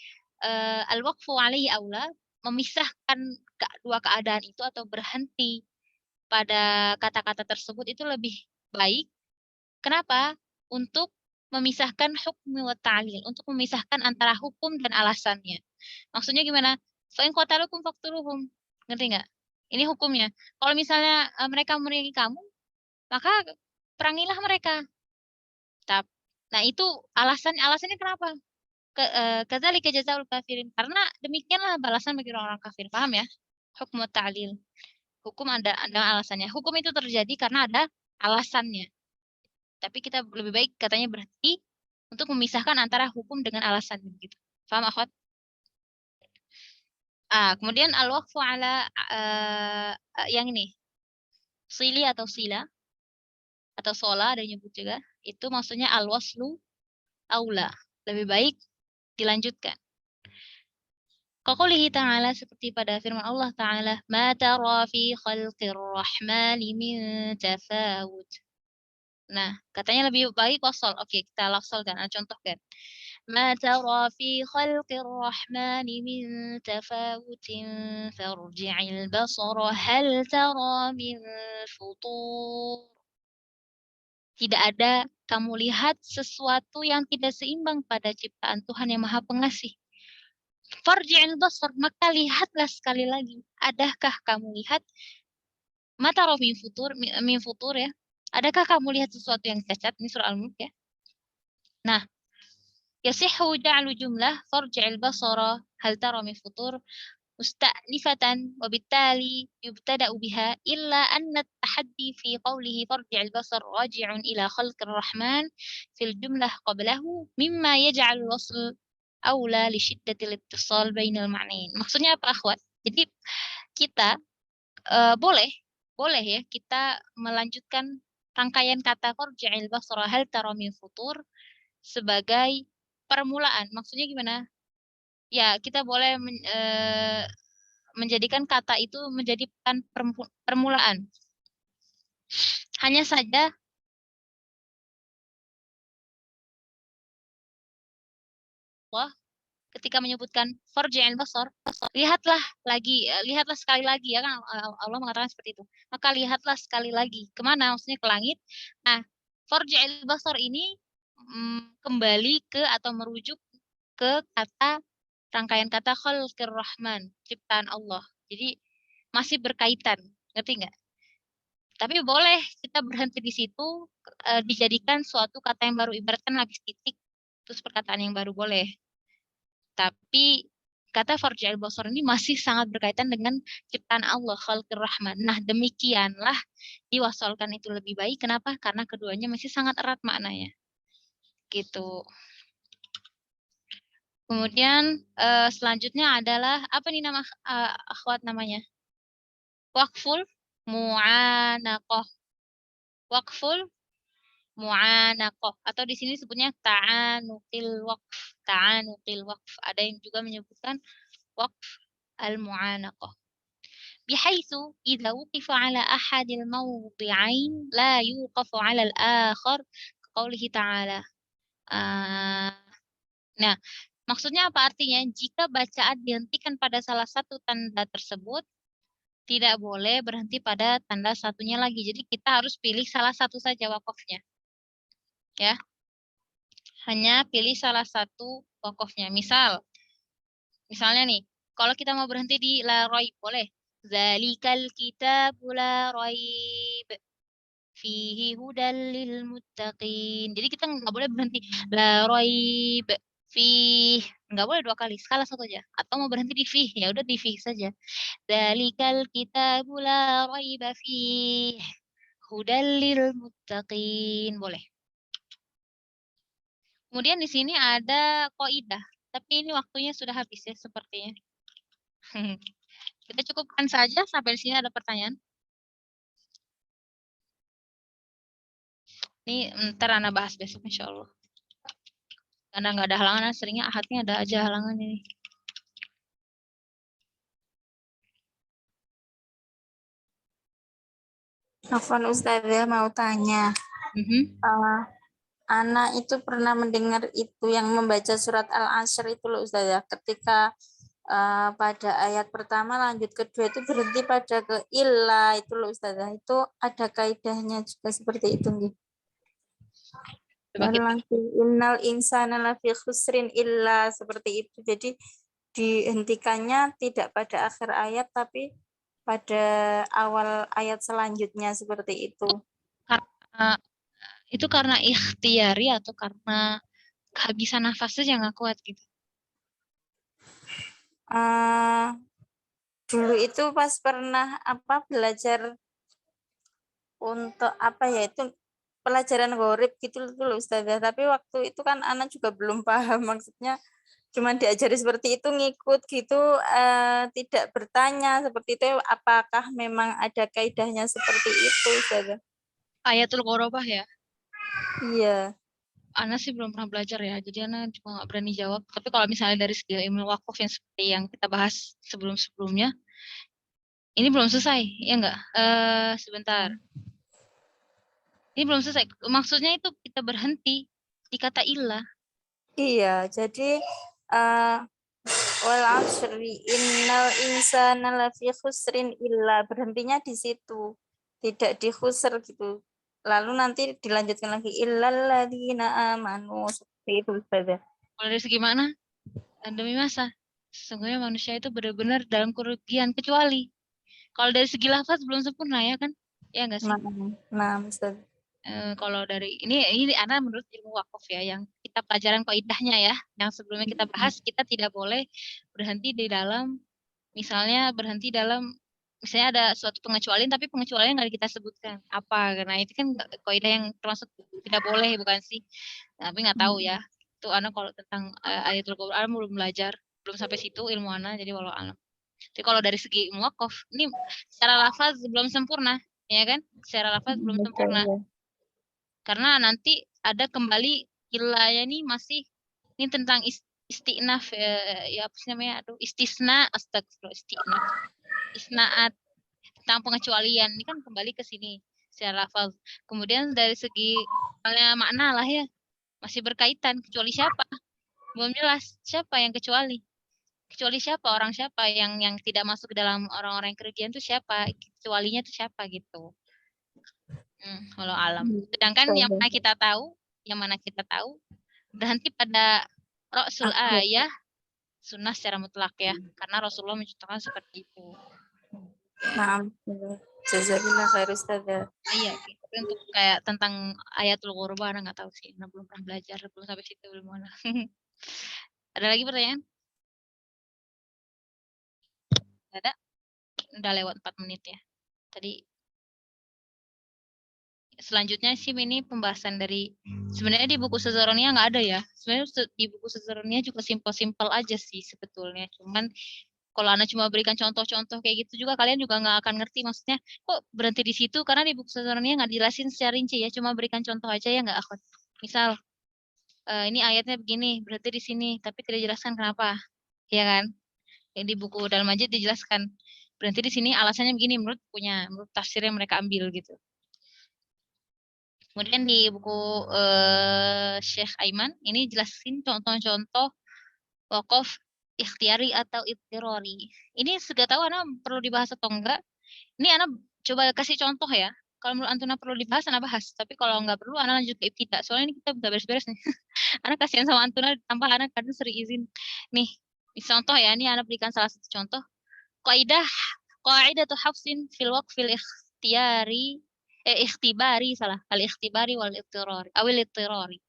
al-waqfu alaihi aula memisahkan dua keadaan itu atau berhenti pada kata-kata tersebut itu lebih baik. Kenapa? Untuk memisahkan hukum wa ta'lil, untuk memisahkan antara hukum dan alasannya. Maksudnya gimana? Fa in qatalukum faqtuluhum. Ngerti nggak? Ini hukumnya. Kalau misalnya mereka memerangi kamu, maka perangilah mereka. Nah, itu alasannya kenapa? Kadzalika jazaa'ul kafirin. Karena demikianlah balasan bagi orang-orang kafir. Paham ya? Hukum wa ta'lil. Hukum ada alasannya. Hukum itu terjadi karena ada alasannya. Tapi kita lebih baik katanya berhenti untuk memisahkan antara hukum dengan alasan gitu. Paham, akhwat? Kemudian al-waqfu ala yang ini. Sili atau sila atau sola ada yang nyebut juga. Itu maksudnya al-waslu aula. Lebih baik dilanjutkan. Qaulihi ta'ala seperti pada firman Allah Ta'ala, "Ma tara fi khalqir rahmani min tafawut." Nah, katanya lebih baik wasal. Oke, kita lafzalkan, contohkan. Ma tara fi khalqir rahmani min tafawutin farji'il basara hal tara min futur. Tidak ada kamu lihat sesuatu yang tidak seimbang pada ciptaan Tuhan yang Maha Pengasih. Farji'il basar, maka lihatlah sekali lagi. Adakah kamu lihat mata roh min futur ya? Adakah kamu lihat sesuatu yang cacat? Ini surah Al-Mulk ya. Nah, yasihhu ja'lu jumlah farji'il basara hal tara min futur musta'nifatan wa bittali yubtada'u biha illa anna at-tahaddi fi qawlihi farji'il basar raji'un ila khalqir rahman fil jumlah qablahu mimma yaj'al wasl aula li syiddatil ittisal bainal ma'nain. Maksudnya apa, akhwat? Jadi kita boleh ya kita melanjutkan rangkaian kata farji'il basara hal tara min futur sebagai permulaan. Maksudnya gimana? Ya, kita boleh menjadikan kata itu menjadi permulaan. Hanya saja Allah ketika menyebutkan farji'il basar, lihatlah sekali lagi ya kan Allah mengatakan seperti itu. Maka lihatlah sekali lagi. Kemana? Maksudnya ke langit. Nah, farji'il basar ini kembali ke atau merujuk ke kata rangkaian kata khalqir rahman, ciptaan Allah. Jadi masih berkaitan, ngerti nggak? Tapi boleh kita berhenti di situ dijadikan suatu kata yang baru, ibaratkan lagi titik terus perkataan yang baru boleh. Tapi kata farji'il basar ini masih sangat berkaitan dengan ciptaan Allah, khalqir rahman. Nah, demikianlah diwasalkan itu lebih baik. Kenapa? Karena keduanya masih sangat erat maknanya. Gitu. Kemudian selanjutnya adalah apa nih nama akhwat namanya? Waqful mu'anaqah. Waqful mu'anaqah atau di sini sebutnya ta'anuqil waqf. Ta'anuqil waqf. Ada yang juga menyebutkan waqf al-mu'anaqah. بحيث إذا وقف على أحد الموضعين لا يوقف على الآخر كقوله تعالى. Nah, maksudnya apa artinya? Jika bacaan dihentikan pada salah satu tanda tersebut, tidak boleh berhenti pada tanda satunya lagi. Jadi kita harus pilih salah satu saja wakofnya. Ya. Hanya pilih salah satu wakofnya. Misalnya nih, kalau kita mau berhenti di la raib boleh. Zalikal kitabu la raib fihi hudal lil muttaqin. Jadi kita nggak boleh berhenti la raib fih, nggak boleh dua kali, salah satu aja. Atau mau berhenti di fih, ya udah di fih saja. Zalikal kitabu la raiba fih hudal lil muttaqin, boleh. Kemudian di sini ada kaidah, tapi ini waktunya sudah habis ya sepertinya. Kita cukupkan saja sampai di sini. Ada pertanyaan? Ini ntar Ana bahas besok insya Allah. Karena nggak ada halangan, seringnya ahadnya ada aja halangan ini. Afwan Ustazah mau tanya. Uh, Ana itu pernah mendengar itu yang membaca surat Al-Asr itu loh Ustazah. Ketika pada ayat pertama lanjut kedua itu berhenti pada ke illa itu loh Ustazah. Itu ada kaidahnya juga seperti itu nih. Coba kita. Innal insana lafi khusrin illa seperti itu. Jadi dihentikannya tidak pada akhir ayat tapi pada awal ayat selanjutnya seperti itu. Itu karena ikhtiari atau karena kehabisan nafasnya yang nggak kuat gitu? Dulu itu pas pernah belajar untuk itu pelajaran gharib gitu loh Ustazah. Tapi waktu itu kan anak juga belum paham, maksudnya cuman diajari seperti itu, ngikut gitu, tidak bertanya seperti itu, apakah memang ada kaidahnya seperti itu Ustazah? Ayatul Qorobah ya? Iya. Ana sih belum pernah belajar ya, jadi Ana juga nggak berani jawab. Tapi kalau misalnya dari segi ilmu wakaf yang seperti yang kita bahas sebelum-sebelumnya, ini belum selesai, ya enggak? Sebentar. Ini belum selesai. Maksudnya itu kita berhenti di kata ilah. Iya, jadi wal asri innal insana lafi khusrin illa, berhentinya di situ. Tidak di khusr gitu. Lalu nanti dilanjutkan lagi illalladzina amanu, seperti itu Ustazah. Kalau dari segi mana? Dan demi masa, sesungguhnya manusia itu benar-benar dalam kerugian, kecuali kalau dari segi lafaz belum sempurna ya kan? Ya enggak sih? Nah, Ustazah. Kalau dari ini Ana menurut ilmu wakaf ya, yang kita pelajaran kaidahnya ya, yang sebelumnya kita bahas, kita tidak boleh berhenti di dalam, misalnya ada suatu pengecualian, tapi pengecualian nggak kita sebutkan apa, karena itu kan kaidah yang termasuk tidak boleh, bukan sih? Tapi nggak tahu ya. Itu Ana kalau tentang ayatul Quran belum belajar, belum sampai situ ilmu Ana, jadi walau alam. Jadi kalau dari segi ilmu wakaf, ini secara lafaz belum sempurna, ya kan? Secara lafaz belum sempurna. Karena nanti ada kembali ilahnya ini masih ini tentang istinaf ya apa sih namanya, istisna, astagfirullah, isnaat, tentang pengecualian ini kan kembali ke sini secara lafaz. Kemudian dari segi makna lah ya, masih berkaitan, kecuali siapa, belum jelas siapa yang kecuali siapa, orang siapa yang tidak masuk ke dalam orang-orang yang kerugian itu siapa, kecualinya itu siapa gitu. Walau alam. Sedangkan yang mana kita tahu berhenti pada Rasul ayah sunnah secara mutlak ya, karena Rasulullah mencontohkan seperti itu. Nah, jazakallah khair Ustazah. Iya, tapi untuk kayak tentang ayatul Qorobah nggak tahu sih, belum pernah belajar, belum sampai situ, belum mana. Ada lagi pertanyaan? Ada? Udah lewat 4 menit ya. Tadi selanjutnya sih ini pembahasan dari sebenarnya di buku Sezaronia nggak ada ya. Sebenarnya di buku Sezaronia juga simpel-simpel aja sih sebetulnya. Cuman kalau Anda cuma berikan contoh-contoh kayak gitu juga kalian juga nggak akan ngerti, maksudnya kok berhenti di situ, karena di buku Sezaronia nggak dijelasin secara rinci ya, cuma berikan contoh aja ya nggak, akhwat. Misal ini ayatnya begini, berhenti di sini, tapi tidak dijelaskan kenapa, ya kan? Yang di buku Dalam Majid dijelaskan berhenti di sini alasannya begini menurut tafsir yang mereka ambil gitu. Kemudian di buku Syekh Aiman ini jelasin contoh-contoh wakaf ikhtiari atau ittirori. Ini sudah tahu Ana perlu dibahas atau enggak? Ini Ana coba kasih contoh ya. Kalau menurut Antuna perlu dibahas, Ana bahas. Tapi kalau enggak perlu, Ana lanjut ke ibtida. Soalnya ini kita udah beres-beres nih. Ana kasihan sama Antuna, tanpa Ana kadang sering izin. Nih, contoh ya. Ini Ana berikan salah satu contoh. Qaidah tuh hafsin fil waqfil ikhtiyari ikhtibari wal ittirari awil ittirari.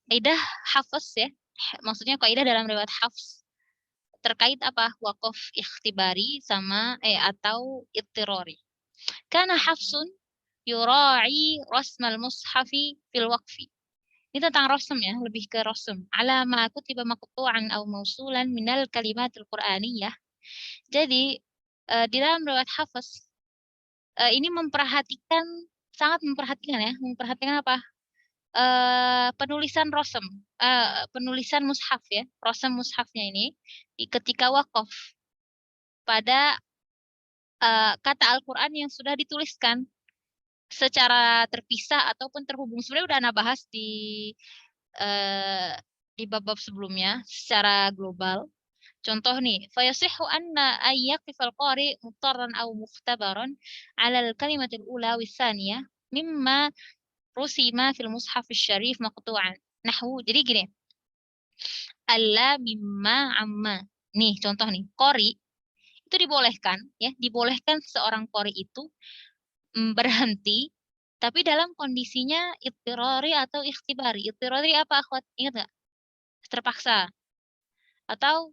Kaidah hafs ya, maksudnya kaidah dalam riwayat hafs terkait apa, wakaf ikhtibari sama atau ittirari. Karena hafsun yura'i rasmal mushafi fil waqfi. Ini tentang rasm ya, lebih ke rasm. Ala ma kutiba maqtu'an aw mausulan minal kalimatil qur'aniyah. Jadi Di dalam riwayat Hafiz ini sangat memperhatikan apa? Penulisan rosem, penulisan mushaf ya, rosem mushafnya ini ketika wakaf pada kata Al-Quran yang sudah dituliskan secara terpisah ataupun terhubung. Sebenarnya udah Ana bahas eh, di bab-bab sebelumnya secara global. Contoh nih, fayasihhu anna ayyaqifal qari mutarran aw mukhtabaran 'ala al-kalimatil ula was-tsaniyah mimma rusima fil mushaf syarif maqtu'an. Nahwu. Jadi gini, alla mimma amma. Nih, contoh nih, qari itu dibolehkan ya, dibolehkan seorang qari itu berhenti tapi dalam kondisinya ittirari atau ikhtibari. Ittirari apa, akhwat? Ingat nggak? Terpaksa. Atau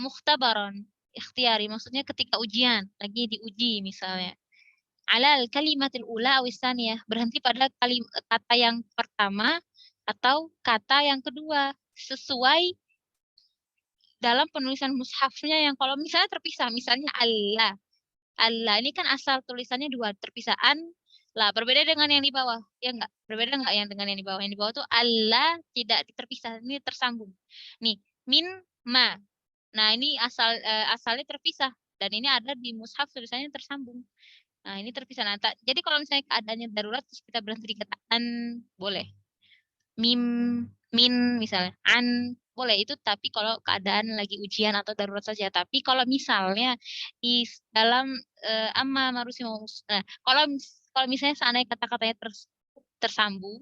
mukhtabaran, ikhtiyari, maksudnya ketika ujian, lagi diuji misalnya. Alal kalimatil ula awisaniyah, berhenti pada kata yang pertama atau kata yang kedua, sesuai dalam penulisan mushafnya yang kalau misalnya terpisah, misalnya Allah. Allah ini kan asal tulisannya dua, terpisahan lah, berbeda dengan yang di bawah, ya enggak? Berbeda enggak yang dengan yang di bawah? Yang di bawah tuh Allah tidak terpisah, ini tersambung. Nih, min ma. Nah, ini asalnya terpisah dan ini ada di mushaf tulisannya tersambung. Nah, ini terpisah. Nah, jadi kalau misalnya keadaannya darurat terus kita berhenti di kata an, boleh. Mim, min misalnya, an boleh itu, tapi kalau keadaan lagi ujian atau darurat saja. Tapi kalau misalnya di dalam amma marusimus, nah, kalau misalnya seandainya kata-katanya tersambung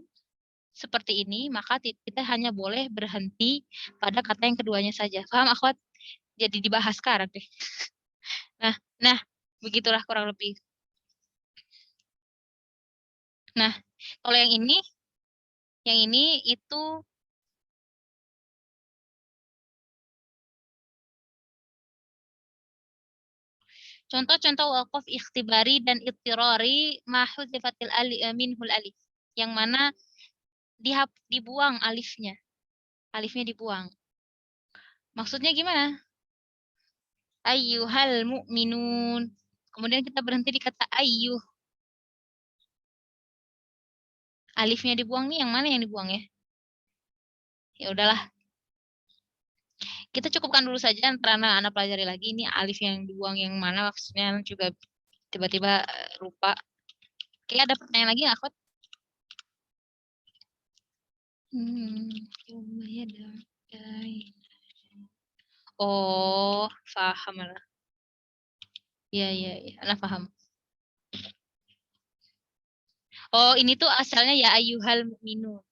seperti ini, maka kita hanya boleh berhenti pada kata yang keduanya saja. Paham, akhwat? Jadi dibahas sekarang deh. Nah, nah, begitulah kurang lebih. Nah, kalau yang ini itu contoh-contoh waqaf ikhtibari dan ittirari ma hudzifatil minhul alif. Yang mana dibuang alifnya. Alifnya dibuang. Maksudnya gimana? Ayyuhal mu'minun. Kemudian kita berhenti di kata ayyuh. Alifnya dibuang nih, yang mana yang dibuang ya? Ya udahlah. Kita cukupkan dulu saja, karena anak pelajari lagi ini alif yang dibuang yang mana maksudnya, juga tiba-tiba lupa. Oke, ada pertanyaan lagi nggak, Akhwat? Oh, paham lah. Iya, iya, iya. Anak paham. Oh, ini tuh asalnya ya ayyuhal mu'minun.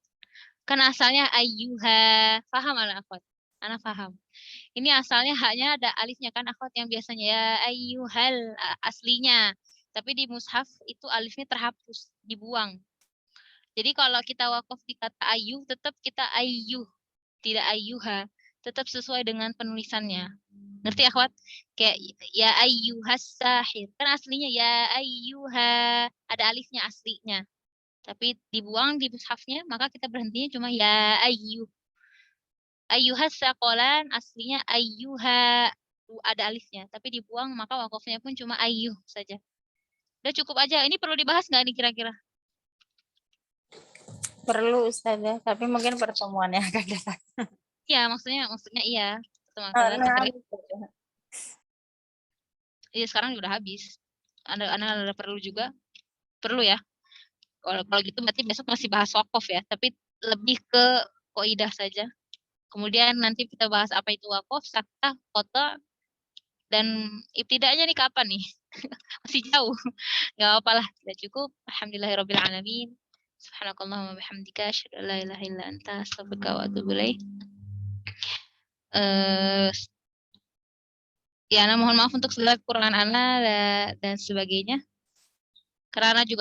Kan asalnya ayyuha. Paham anak akhwat? Anak paham. Ini asalnya haknya ada alifnya kan, akhwat, yang biasanya ya ayyuhal aslinya. Tapi di mushaf itu alifnya terhapus, dibuang. Jadi kalau kita wakaf di kata ayyuh, tetap kita ayyuh, tidak ayyuha. Tetap sesuai dengan penulisannya. Ngerti, akhwat? Kayak ya ayyuhas sahir. Kan aslinya ya ayyuha, ada alifnya aslinya. Tapi dibuang di mushafnya, maka kita berhentinya cuma ya ayyuh. Ayyuhas saqalan aslinya ayyuha, ada alifnya, tapi dibuang maka wakafnya pun cuma ayyuh saja. Udah cukup aja. Ini perlu dibahas nggak nih kira-kira? Perlu Ustazah, tapi mungkin pertemuannya akan datang. Iya, maksudnya iya. Teman kalian apalagi iya, sekarang udah habis. Ada perlu juga. Perlu ya. Kalau gitu berarti besok masih bahas wakaf ya, tapi lebih ke kaidah saja. Kemudian nanti kita bahas apa itu wakaf, saktah, qata, dan ibtidanya nih kapan nih? Masih jauh. Gak apa-apa lah, tidak cukup. Alhamdulillahirabbil alamin. Subhanakallahumma bihamdika asyhadu an la ilaha illa anta astaghfiruka wa atubu ilaik. Ya, nah, mohon maaf untuk segala kekurangan Ana dan sebagainya. Karena juga